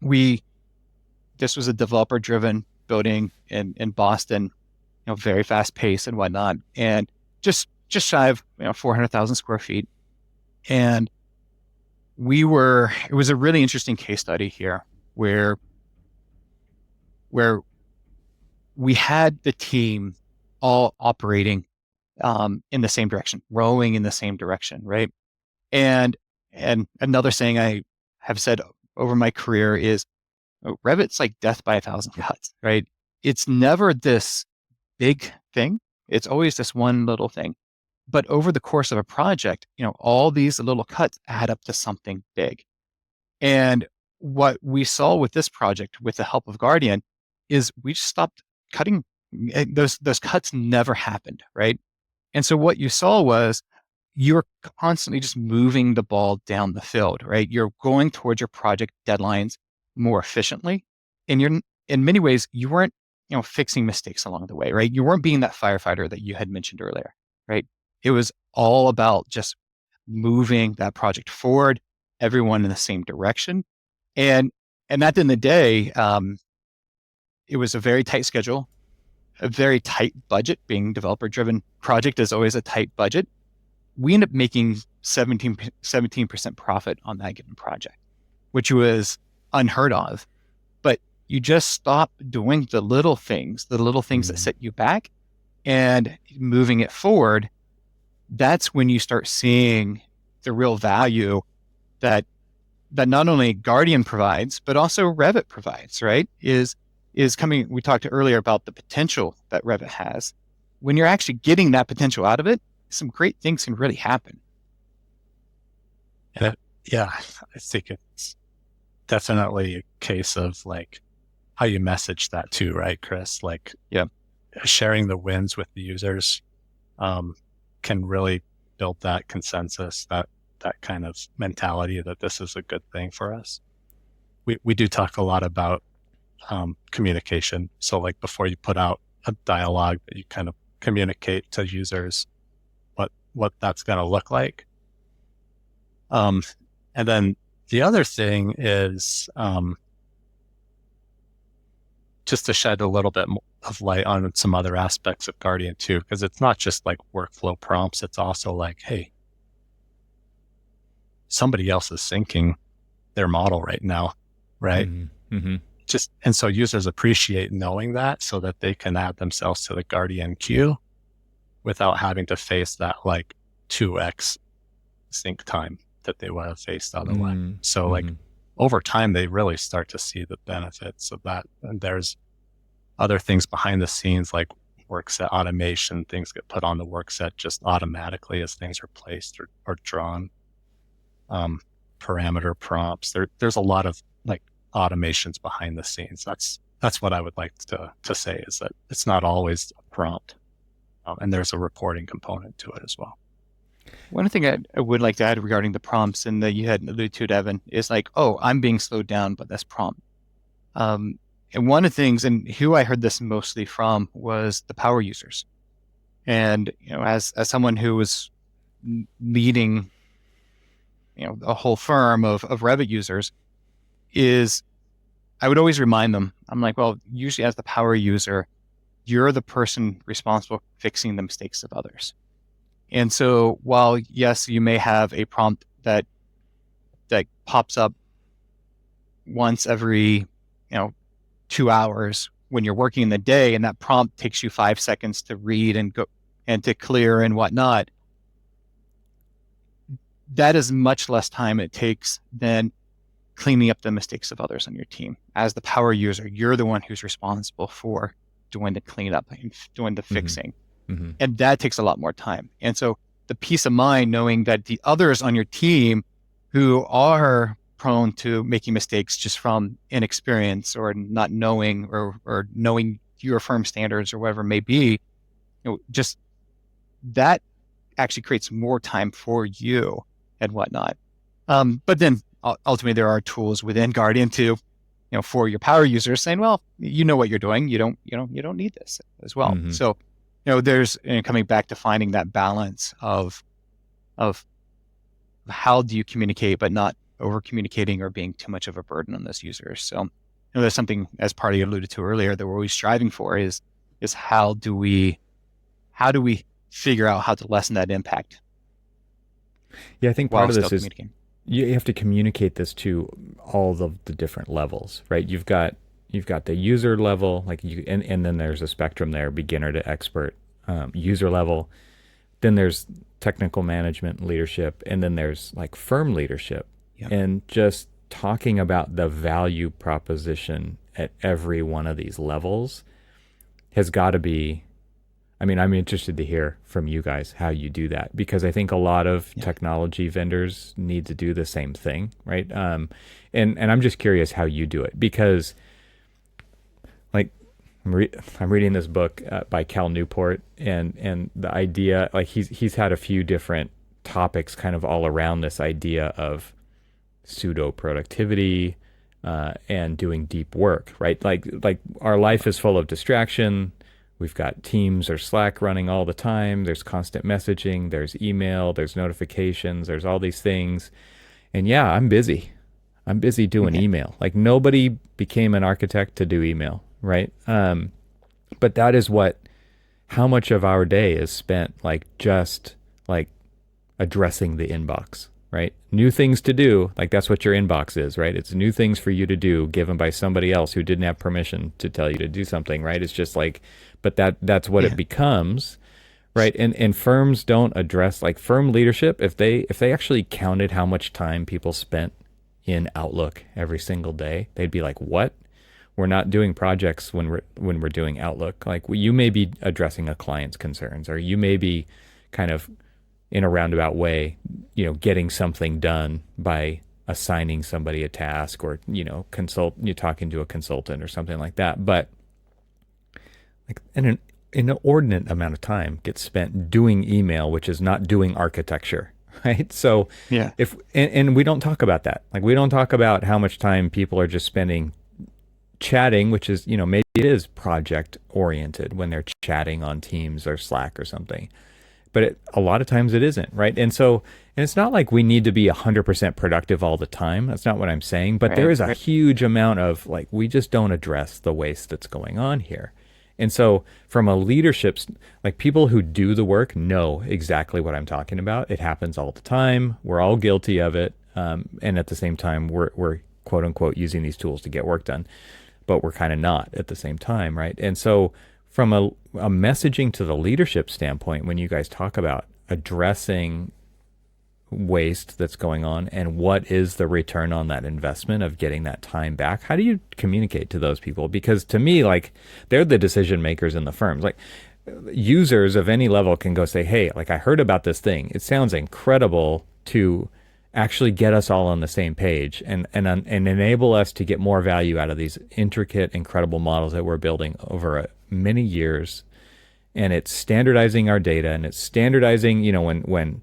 This was a developer driven building in Boston, very fast pace and whatnot, and just shy of 400,000 square feet. And it was a really interesting case study here where we had the team all operating in the same direction, rowing in the same direction, right? And another saying I have said over my career is, Revit's like death by 1,000 cuts, right? It's never this big thing. It's always this one little thing. But over the course of a project, all these little cuts add up to something big. And what we saw with this project, with the help of Guardian, is we just stopped cutting. Those cuts never happened, right? And so what you saw was you're constantly just moving the ball down the field, right? You're going towards your project deadlines more efficiently. And in many ways, you weren't, fixing mistakes along the way, right? You weren't being that firefighter that you had mentioned earlier, right? It was all about just moving that project forward, everyone in the same direction. And at the end of the day, it was a very tight schedule, a very tight budget. Being developer-driven project is always a tight budget. We ended up making 17% profit on that given project, which was unheard of. But you just stop doing the little things that set you back, and moving it forward. That's when you start seeing the real value that not only Guardian provides, but also Revit provides, right? Is coming. We talked earlier about the potential that Revit has. When you're actually getting that potential out of it, some great things can really happen. And I think it's definitely a case of like how you message that too, right, Chris? Like, sharing the wins with the users can really build that consensus, that kind of mentality that this is a good thing for us. We do talk a lot about communication. So like before you put out a dialogue, that you kind of communicate to users what that's going to look like. And then the other thing is just to shed a little bit of light on some other aspects of Guardian too, because it's not just like workflow prompts. It's also like, hey, somebody else is syncing their model right now, right? Mm-hmm. And so users appreciate knowing that so that they can add themselves to the Guardian queue without having to face that like 2x sync time that they would have faced otherwise. So like over time, they really start to see the benefits of that. And there's other things behind the scenes, like workset automation. Things get put on the workset just automatically as things are placed or drawn. Parameter prompts. There's a lot of like automations behind the scenes. That's what I would like to say, is that it's not always a prompt, and there's a reporting component to it as well. One thing I would like to add regarding the prompts, and that you had alluded to it, Evan, is like, oh, I'm being slowed down by this prompt. And one of the things, and who I heard this mostly from, was the power users. And as someone who was leading a whole firm of Revit users, is I would always remind them, I'm like, well, usually as the power user, you're the person responsible for fixing the mistakes of others. And so while, yes, you may have a prompt that pops up once every 2 hours when you're working in the day, and that prompt takes you 5 seconds to read and go and to clear and whatnot, that is much less time it takes than cleaning up the mistakes of others on your team. As the power user, you're the one who's responsible for doing the cleanup and doing the fixing. Mm-hmm. And that takes a lot more time. And so the peace of mind knowing that the others on your team who are prone to making mistakes just from inexperience or not knowing or knowing your firm standards or whatever it may be, just that actually creates more time for you and whatnot. But then ultimately there are tools within Guardian to, for your power users saying, well, you know what you're doing. You don't need this as well. Mm-hmm. So, there's coming back to finding that balance of how do you communicate, but not over communicating or being too much of a burden on those users. So, that's something, as Parley alluded to earlier, that we're always striving for is how do we figure out how to lessen that impact? Yeah, I think part of this is communicating. You have to communicate this to all of the different levels, right? You've got the user level, and then there's a spectrum there, beginner to expert, user level. Then there's technical management leadership, and then there's like firm leadership. Yep. And just talking about the value proposition at every one of these levels has got to be, I'm interested to hear from you guys how you do that, because I think a lot of technology vendors need to do the same thing, right? And I'm just curious how you do it, because like I'm reading this book by Cal Newport, and the idea, like he's had a few different topics kind of all around this idea of pseudo productivity and doing deep work, right? Like our life is full of distraction. We've got Teams or Slack running all the time. There's constant messaging. There's email. There's notifications. There's all these things. And yeah, I'm busy. I'm busy doing email. Like nobody became an architect to do email, right? But that is how much of our day is spent just addressing the inbox, right? New things to do. Like that's what your inbox is, right? It's new things for you to do given by somebody else who didn't have permission to tell you to do something, right? It's just but that's what it becomes, right? And firms don't address firm leadership. If they actually counted how much time people spent in Outlook every single day, they'd be like, what? We're not doing projects when we're doing Outlook. You may be addressing a client's concerns, or you may be kind of in a roundabout way, getting something done by assigning somebody a task, or you're talking to a consultant or something like that. But an inordinate amount of time gets spent doing email, which is not doing architecture, right? So and we don't talk about that. We don't talk about how much time people are just spending chatting, which is, maybe it is project oriented when they're chatting on Teams or Slack or something. But a lot of times it isn't, right? And it's not like we need to be 100% productive all the time. That's not what I'm saying. But there is a huge amount of we just don't address the waste that's going on here. And so from a leadership, people who do the work know exactly what I'm talking about. It happens all the time. We're all guilty of it. And at the same time, we're quote unquote using these tools to get work done, but we're kind of not at the same time, right? And so from a messaging to the leadership standpoint, when you guys talk about addressing waste that's going on and what is the return on that investment of getting that time back, how do you communicate to those people? Because to me, they're the decision makers in the firms. Users of any level can go say, hey, I heard about this thing. It sounds incredible to actually get us all on the same page and enable us to get more value out of these intricate, incredible models that we're building over many years. And it's standardizing our data, and it's standardizing, when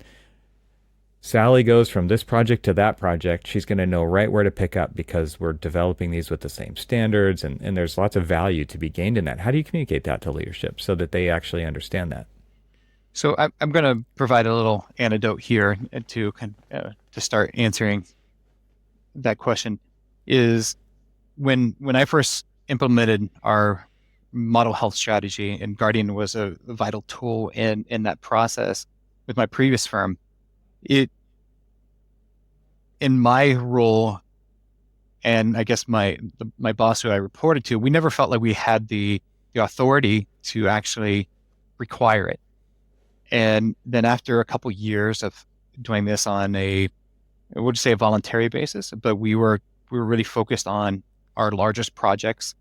Sally goes from this project to that project. She's going to know right where to pick up because we're developing these with the same standards, and there's lots of value to be gained in that. How do you communicate that to leadership so that they actually understand that? So I'm going to provide a little anecdote here to start answering that question. Is when I first implemented our model health strategy, and Guardian was a vital tool in that process with my previous firm. In my role, and I guess my boss who I reported to, we never felt like we had the authority to actually require it. And then after a couple years of doing this on I would say a voluntary basis, but we were really focused on our largest projects,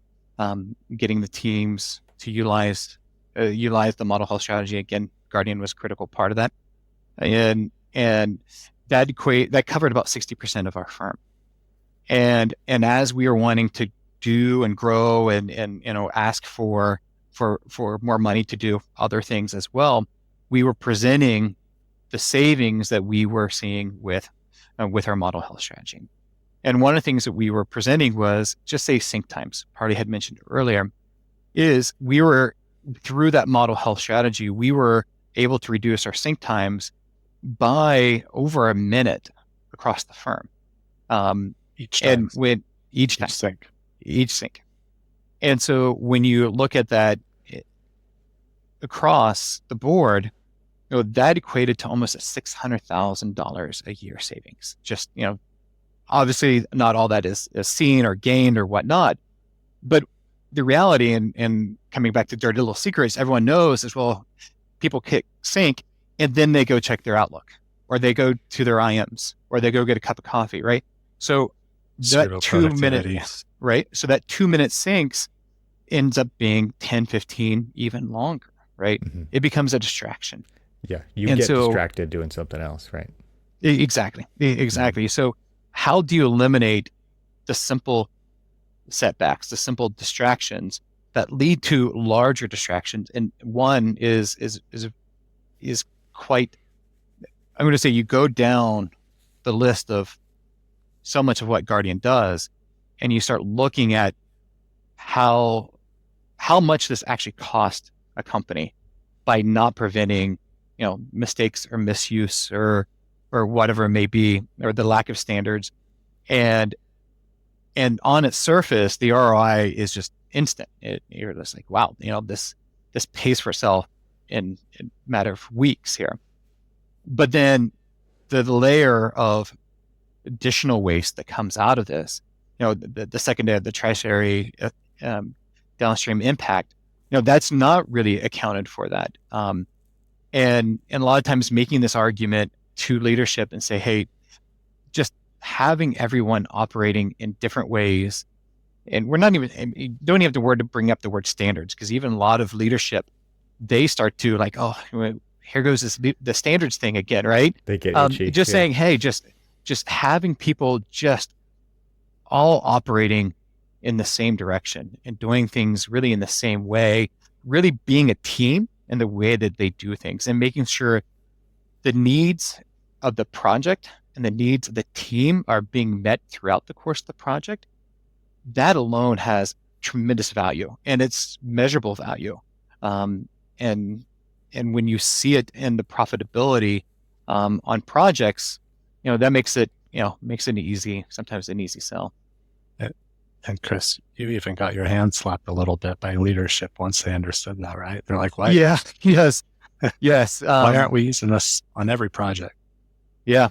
getting the teams to utilize the model health strategy. Again, Guardian was a critical part of that, and that covered about 60% of our firm. And as we were wanting to do and grow and ask for more money to do other things as well, we were presenting the savings that we were seeing with our model health strategy. And one of the things that we were presenting was just say sync times. Parley had mentioned earlier, is we were through that model health strategy, we were able to reduce our sync times by over a minute across the firm. Each time. And when each sync. And so when you look at that across the board, that equated to almost $600,000 a year savings. Just, obviously not all that is seen or gained or whatnot, but the reality, and coming back to dirty little secrets, everyone knows as well, people kick sync and then they go check their Outlook, or they go to their IMs, or they go get a cup of coffee, right? So that 2 minutes, right? So that 2 minute syncs ends up being 10, 15, even longer, right? Mm-hmm. It becomes a distraction. Yeah, you get distracted doing something else, right? Exactly. Mm-hmm. So how do you eliminate the simple setbacks, the simple distractions that lead to larger distractions? And one is quite, I'm going to say, you go down the list of so much of what Guardian does, and you start looking at how much this actually cost a company by not preventing, mistakes or misuse or whatever it may be, or the lack of standards. And on its surface, the ROI is just instant. You're just like, wow, this pays for itself in a matter of weeks here. But then the layer of additional waste that comes out of this, the secondary, the tertiary downstream impact, that's not really accounted for that. And a lot of times making this argument to leadership and say, hey, just having everyone operating in different ways. And we're not even, you don't even have to bring up the word standards, because even a lot of leadership, they start to like, oh, here goes the standards thing again, right? They get itchy. Just saying, hey, just having people just all operating in the same direction and doing things really in the same way, really being a team in the way that they do things, and making sure the needs of the project and the needs of the team are being met throughout the course of the project. That alone has tremendous value, and it's measurable value. And when you see it in the profitability on projects, that makes it sometimes an easy sell. And Chris, you even got your hand slapped a little bit by leadership once they understood that, right? They're like, why? Yeah, yes. Why aren't we using this on every project? Yeah.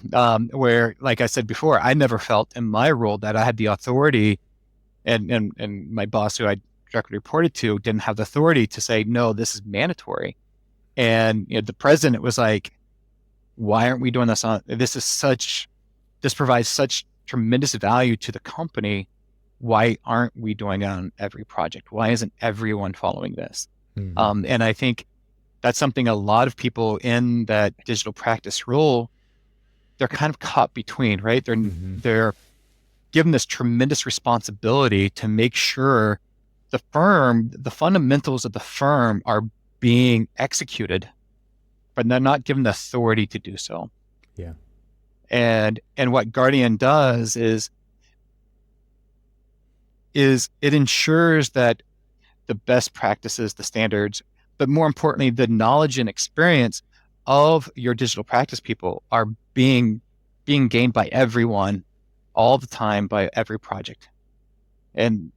Where, like I said before, I never felt in my role that I had the authority, and my boss, who I directly reported to, didn't have the authority to say, no, this is mandatory. And the president was like, why aren't we doing this this provides such tremendous value to the company. Why aren't we doing it on every project? Why isn't everyone following this? Mm-hmm. And I think that's something a lot of people in that digital practice role, they're kind of caught between, right? They're given this tremendous responsibility to make sure the fundamentals of the firm are being executed, but they're not given the authority to do so. Yeah. And what Guardian does is it ensures that the best practices, the standards, but more importantly, the knowledge and experience of your digital practice people are being gained by everyone all the time by every project. And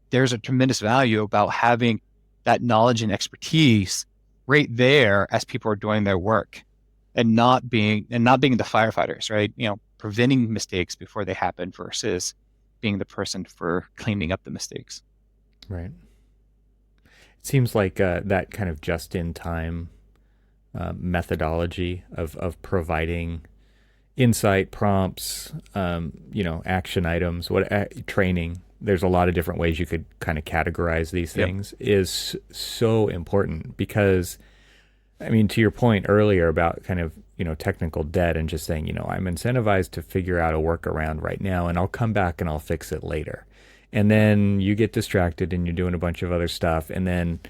there's a tremendous value about having that knowledge and expertise right there as people are doing their work, and not being the firefighters, right? Preventing mistakes before they happen versus being the person for cleaning up the mistakes. Right. It seems like that kind of just-in-time methodology of providing insight, prompts, action items, training. There's a lot of different ways you could kind of categorize these things, is so important because, I mean, to your point earlier about kind of, technical debt and just saying, I'm incentivized to figure out a workaround right now and I'll come back and I'll fix it later. And then you get distracted and you're doing a bunch of other stuff and then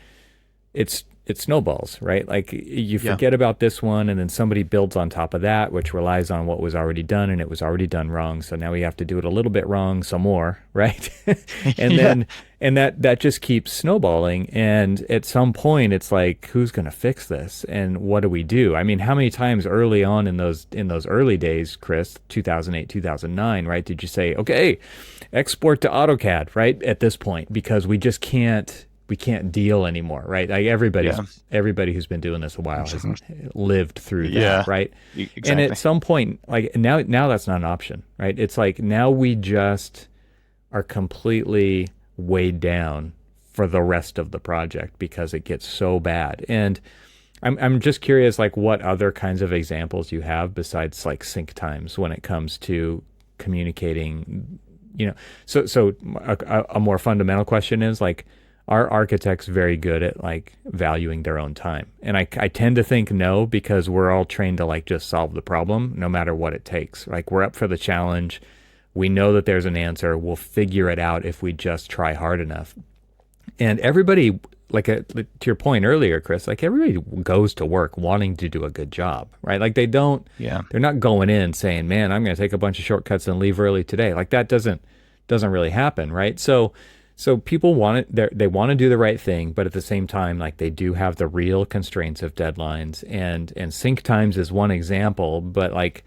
it snowballs, right? Like you forget about this one and then somebody builds on top of that, which relies on what was already done and it was already done wrong. So now we have to do it a little bit wrong some more, right? And then, and that just keeps snowballing. And at some point it's like, who's going to fix this? And what do we do? I mean, how many times early on in those early days, Chris, 2008, 2009, right? Did you say, okay, export to AutoCAD, right? At this point, because we just can't deal anymore, right? Like everybody who's been doing this a while has lived through that, right? Exactly. And at some point, like now that's not an option, right? It's like now we just are completely weighed down for the rest of the project because it gets so bad. And I'm just curious, like what other kinds of examples you have besides like sync times when it comes to communicating, So a more fundamental question is like, are architects very good at like valuing their own time? And I tend to think no, because we're all trained to like just solve the problem no matter what it takes. Like we're up for the challenge. We know that there's an answer. We'll figure it out if we just try hard enough. And everybody, to your point earlier, Chris, like everybody goes to work wanting to do a good job, right? Like they're not going in saying, man, I'm going to take a bunch of shortcuts and leave early today. Like that doesn't really happen, right? So people they want to do the right thing, but at the same time, like they do have the real constraints of deadlines, and sync times is one example. But like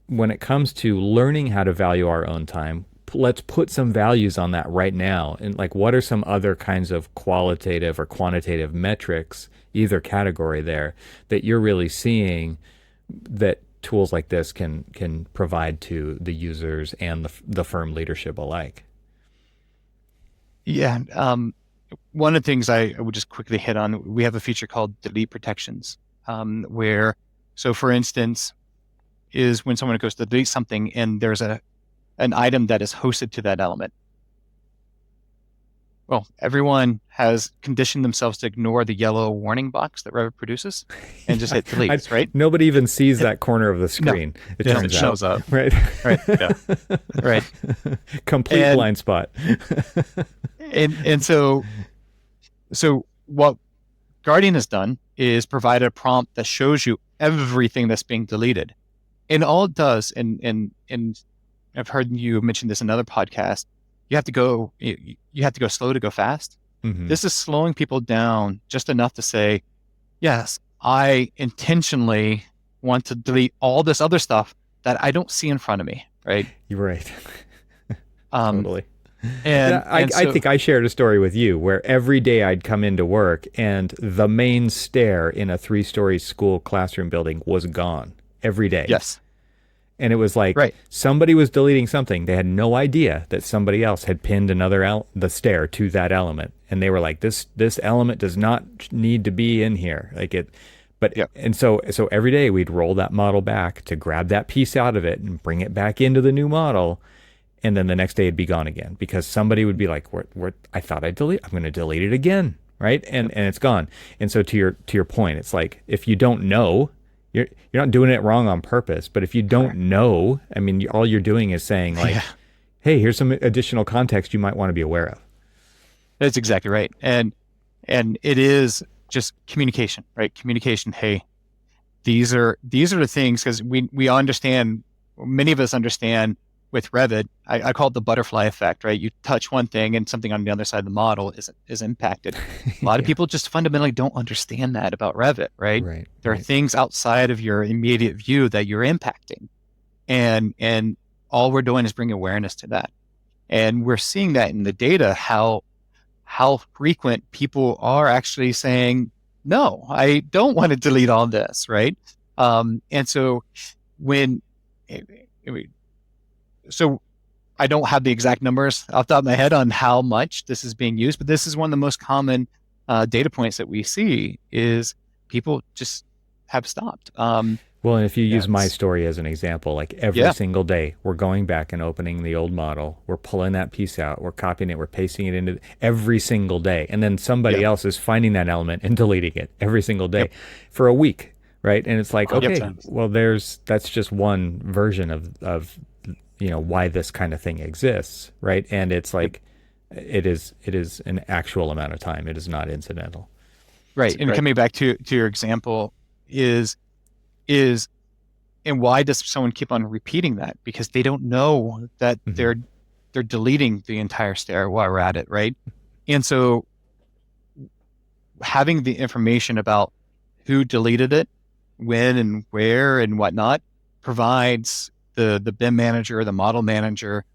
when it comes to learning how to value our own time, let's put some values on that right now. And like, what are some other kinds of qualitative or quantitative metrics, either category there, that you're really seeing that tools like this can provide to the users and the firm leadership alike? Yeah. One of the things I would just quickly hit on, we have a feature called delete protections, where, so for instance, is when someone goes to delete something and there's an item that is hosted to that element. Well, everyone has conditioned themselves to ignore the yellow warning box that Revit produces and just hit delete, right? Nobody even sees that corner of the screen. No, it shows up. Right. Right. Yeah. Right. Complete blind spot. And so what Guardian has done is provide a prompt that shows you everything that's being deleted. And all it does, and I've heard you mention this in another podcast, you have to go slow to go fast. Mm-hmm. This is slowing people down just enough to say, yes, I intentionally want to delete all this other stuff that I don't see in front of me, right? You're right. Totally. And I think I shared a story with you where every day I'd come into work and the main stair in a 3-story school classroom building was gone every day. Yes. And it was like somebody was deleting something. They had no idea that somebody else had pinned the stair to that element. And they were like, this element does not need to be in here. And so every day we'd roll that model back to grab that piece out of it and bring it back into the new model. And then the next day it'd be gone again because somebody would be like, I thought I'm going to delete it again. Right. And it's gone. And so to your point, it's like, if you don't know, you're not doing it wrong on purpose, but if you don't know, I mean, all you're doing is saying like, hey, here's some additional context you might want to be aware of. That's exactly right. And it is just communication, right? Communication. Hey, these are the things, because we understand many of us understand with Revit, I call it the butterfly effect, right? You touch one thing and something on the other side of the model is impacted. A lot of people just fundamentally don't understand that about Revit, right? Right. There are things outside of your immediate view that you're impacting. And all we're doing is bring awareness to that. And we're seeing that in the data, how frequent people are actually saying, no, I don't want to delete all this, right? And so so I don't have the exact numbers off the top of my head on how much this is being used, but this is one of the most common data points that we see is people just have stopped. Well, and if you use my story as an example, like every single day, we're going back and opening the old model, we're pulling that piece out, we're copying it, we're pasting it into every single day. And then somebody else is finding that element and deleting it every single day for a week, right? And it's like, okay, well, that's just one version of why this kind of thing exists, right? And it's like, it is an actual amount of time. It is not incidental. Right. And coming back to your example is and why does someone keep on repeating that? Because they don't know that they're deleting the entire stair while we're at it, right? And so having the information about who deleted it, when and where and whatnot provides the BIM manager or the model manager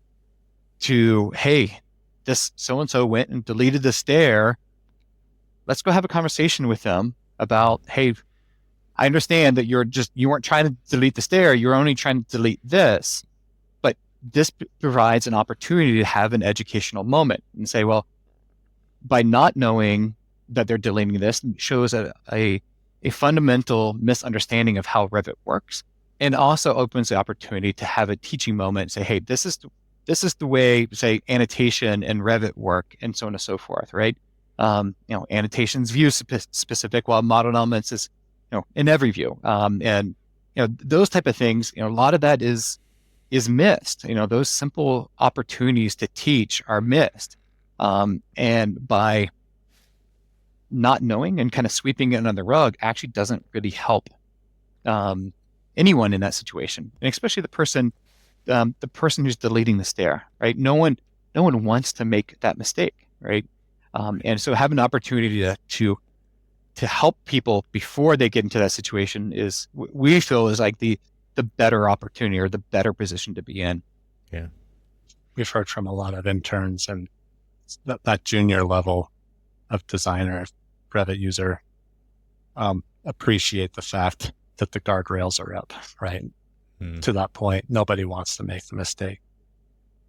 to, hey, this so-and-so went and deleted the stair. Let's go have a conversation with them about, hey, I understand that you weren't trying to delete the stair, you're only trying to delete this, but this provides an opportunity to have an educational moment and say, well, by not knowing that they're deleting this shows a fundamental misunderstanding of how Revit works, and also opens the opportunity to have a teaching moment and say, hey, this is the way, say, annotation and Revit work, and so on and so forth, right? Annotations view specific, while model elements is in every view. And those type of things, a lot of that is missed. Those simple opportunities to teach are missed. And by not knowing and kind of sweeping it under the rug actually doesn't really help anyone in that situation, and especially the person who's deleting the stair, right? No one wants to make that mistake, right? And so having an opportunity to help people before they get into that situation we feel is like the better opportunity or the better position to be in. Yeah. We've heard from a lot of interns and that junior level of designer, Revit user, appreciate the fact that the guardrails are up, right? To that point, nobody wants to make the mistake.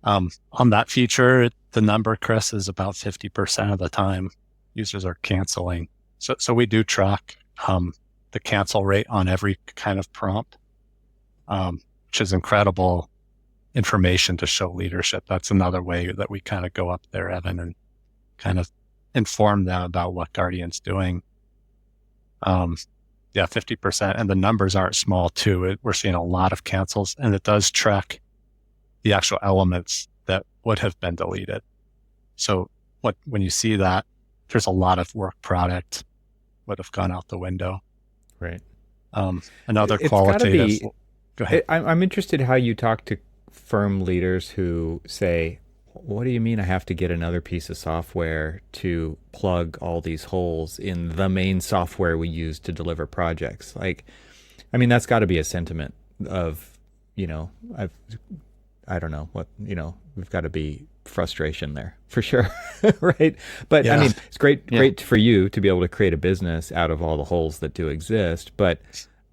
On that feature, the number, Chris, is about 50% of the time users are canceling. So we do track the cancel rate on every kind of prompt, which is incredible information to show leadership. That's another way that we kind of go up there, Evan, and kind of inform them about what Guardian's doing. 50%. And the numbers aren't small too. We're seeing a lot of cancels, and it does track the actual elements that would have been deleted. So when you see that, there's a lot of work product would have gone out the window. Right. Another qualitative. Go ahead. I'm interested how you talk to firm leaders who say, what do you mean I have to get another piece of software to plug all these holes in the main software we use to deliver projects? That's got to be a sentiment of, I don't know what, we've got to be frustration there for sure. Right. But it's great for you to be able to create a business out of all the holes that do exist, but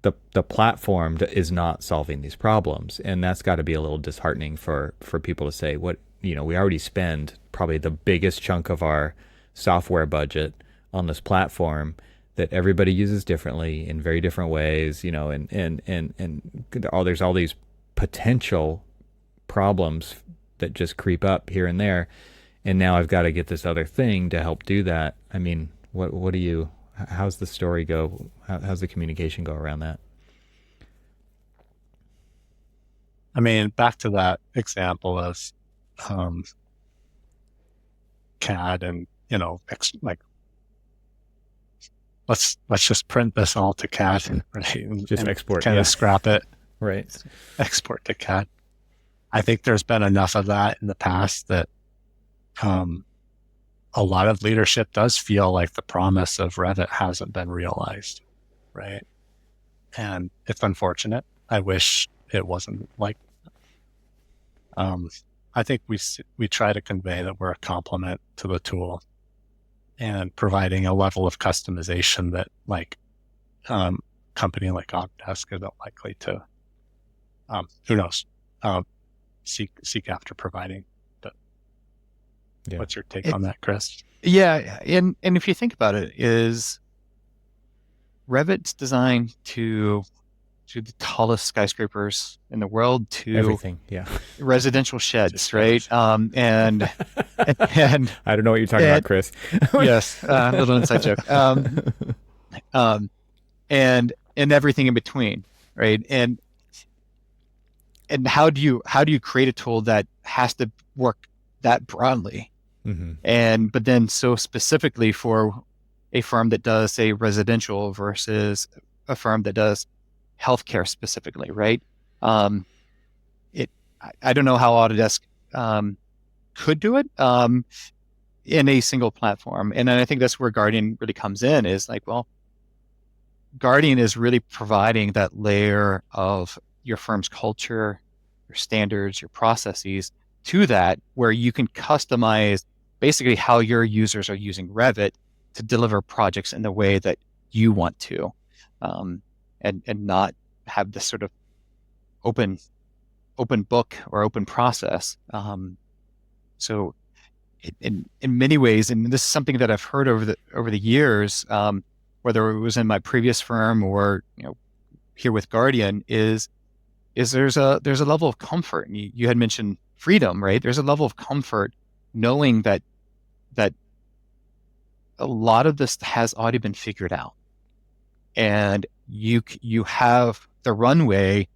the platform is not solving these problems. And that's got to be a little disheartening for people to say, we already spend probably the biggest chunk of our software budget on this platform that everybody uses differently in very different ways, and there's all these potential problems that just creep up here and there. And now I've got to get this other thing to help do that. How's the story go? How's the communication go around that? Back to that example of CAD and, let's just print this all to CAD, right? Just export, kind of scrap it. Right. export to CAD. I think there's been enough of that in the past that a lot of leadership does feel like the promise of Revit hasn't been realized, right? And it's unfortunate. I wish it wasn't like. I think we try to convey that we're a complement to the tool and providing a level of customization that like company like Autodesk isn't likely to. Who knows? Seek after providing. But Yeah. what's your take on that, Chris? Yeah, and if you think about it, is Revit's designed to the tallest skyscrapers in the world to Everything. Yeah. residential sheds, Just right? And I don't know what you're talking about, Chris. yes, little inside joke. And everything in between, right? And how do you create a tool that has to work that broadly? Mm-hmm. But then so specifically for a firm that does say residential versus a firm that does healthcare specifically, right? I don't know how Autodesk could do it in a single platform, and then I think that's where Guardian really comes in. Is like, well, Guardian is really providing that layer of your firm's culture, your standards, your processes to that, where you can customize basically how your users are using Revit to deliver projects in the way that you want to, and not have this sort of open book or open process. So in many ways, and this is something that I've heard over the years, whether it was in my previous firm or here with Guardian, is there's a level of comfort. And you had mentioned freedom, right? There's a level of comfort knowing that a lot of this has already been figured out, and you have the runway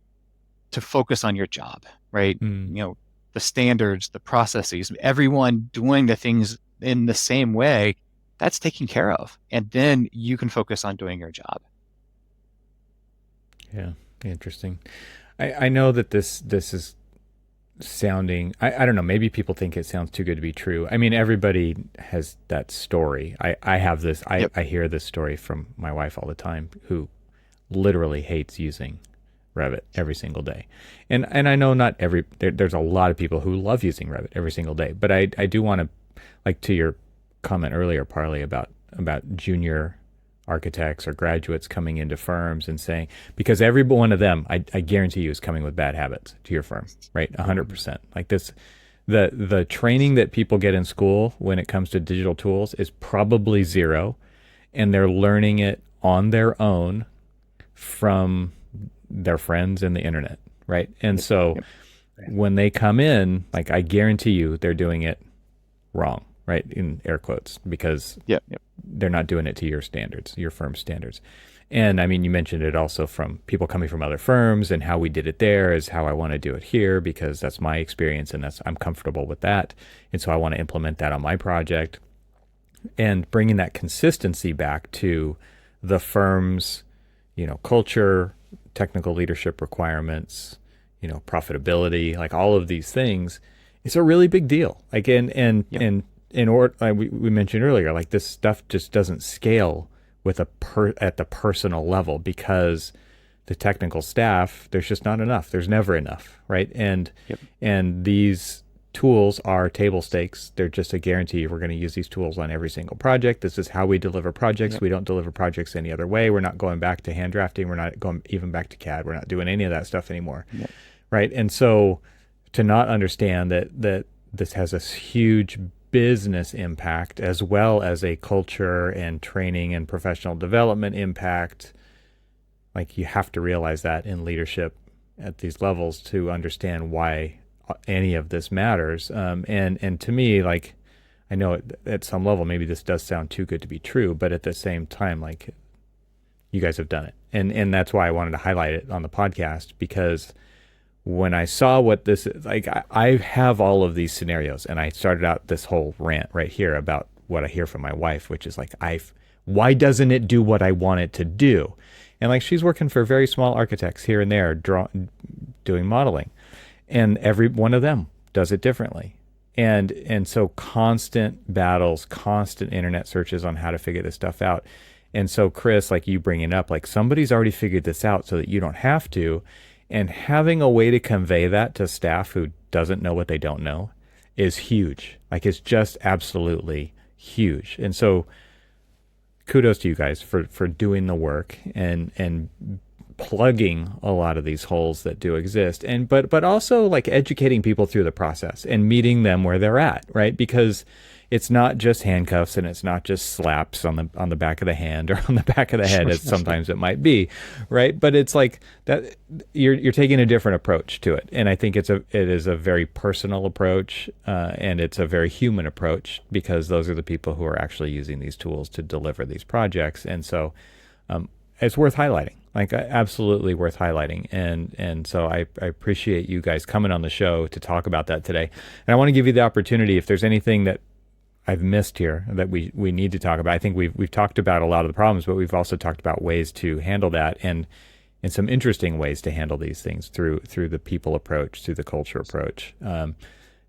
to focus on your job, right? The standards, the processes, everyone doing the things in the same way, that's taken care of, and then you can focus on doing your job. Yeah, interesting. I know that this is sounding, I don't know, maybe people think it sounds too good to be true. I mean, everybody has that story. I have this, Yep. I hear this story from my wife all the time, who literally hates using Revit every single day. And I know not there's a lot of people who love using Revit every single day, but I do want to, like to your comment earlier, Parley, about junior architects or graduates coming into firms and saying, because every one of them, I guarantee you, is coming with bad habits to your firm, right? 100%. Like this, the training that people get in school when it comes to digital tools is probably zero, and they're learning it on their own from their friends and the internet, right? And so when they come in, like, I guarantee you they're doing it wrong, right? In air quotes, because they're not doing it to your standards, your firm's standards. And I mean, you mentioned it also from people coming from other firms, and how we did it there is how I want to do it here, because that's my experience and I'm comfortable with that. And so I want to implement that on my project, and bringing that consistency back to the firm's, culture, technical leadership requirements, profitability, like all of these things. It's a really big deal. Like, and in order, we mentioned earlier, like, this stuff just doesn't scale with at the personal level, because the technical staff, there's just not enough. There's never enough, right? And these tools are table stakes. They're just a guarantee. We're going to use these tools on every single project. This is how we deliver projects. We don't deliver projects any other way. We're not going back to hand drafting. We're not going even back to CAD. We're not doing any of that stuff anymore, right? And so to not understand that this has a huge business impact, as well as a culture and training and professional development impact, like, you have to realize that in leadership at these levels to understand why any of this matters. And to me, like, I know at some level maybe this does sound too good to be true, but at the same time, like, you guys have done it, and that's why I wanted to highlight it on the podcast, because when I saw what this is, like, I have all of these scenarios, and I started out this whole rant right here about what I hear from my wife, which is like, why doesn't it do what I want it to do? And like she's working for very small architects here and there, doing modeling, and every one of them does it differently. And so constant battles, constant internet searches on how to figure this stuff out. And so Chris, like you bringing up, like somebody's already figured this out so that you don't have to. And having a way to convey that to staff who doesn't know what they don't know is huge. Like it's just absolutely huge. And so kudos to you guys for doing the work and plugging a lot of these holes that do exist, and but also like educating people through the process and meeting them where they're at, right? Because it's not just handcuffs and it's not just slaps on the back of the hand or on the back of the head, as sometimes it might be, right? But it's like that you're taking a different approach to it, and I think it is a very personal approach, and it's a very human approach, because those are the people who are actually using these tools to deliver these projects, and so it's worth highlighting. Like absolutely worth highlighting. And so I appreciate you guys coming on the show to talk about that today. And I want to give you the opportunity, if there's anything that I've missed here that we need to talk about. I think we've talked about a lot of the problems, but we've also talked about ways to handle that, and some interesting ways to handle these things through the people approach, through the culture approach.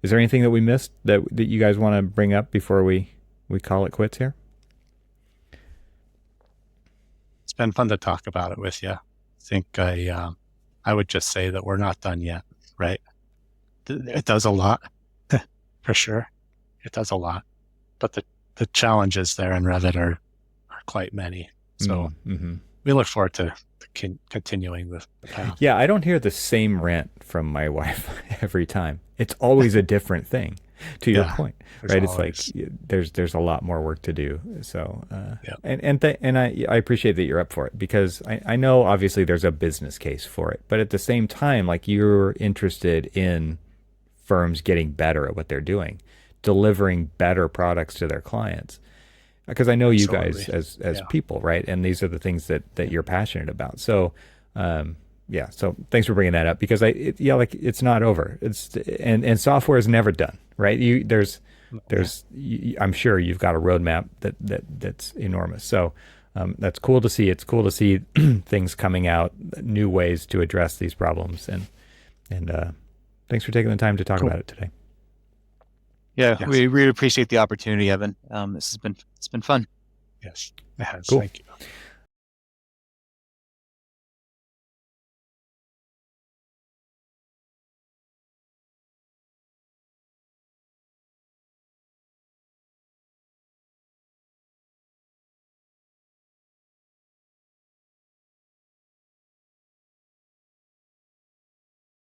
Is there anything that we missed that you guys want to bring up before we call it quits here? It's been fun to talk about it with you. I think I would just say that we're not done yet, right? It does a lot, for sure. It does a lot, but the challenges there in Revit are quite many. So we look forward to continuing the path. Yeah, I don't hear the same rant from my wife every time. It's always a different thing. To your point, right? It's like there's a lot more work to do. So, and I appreciate that you're up for it, because I know obviously there's a business case for it, but at the same time, like you're interested in firms getting better at what they're doing, delivering better products to their clients. Because I know you guys as people, right? And these are the things that you're passionate about. So, so thanks for bringing that up, because it's not over. And software is never done, right? I'm sure you've got a roadmap that's enormous. So that's cool to see. It's cool to see things coming out, new ways to address these problems. And thanks for taking the time to talk about it today. Yeah, we really appreciate the opportunity, Evan. It's been fun. Yes, it has. Cool. Thank you.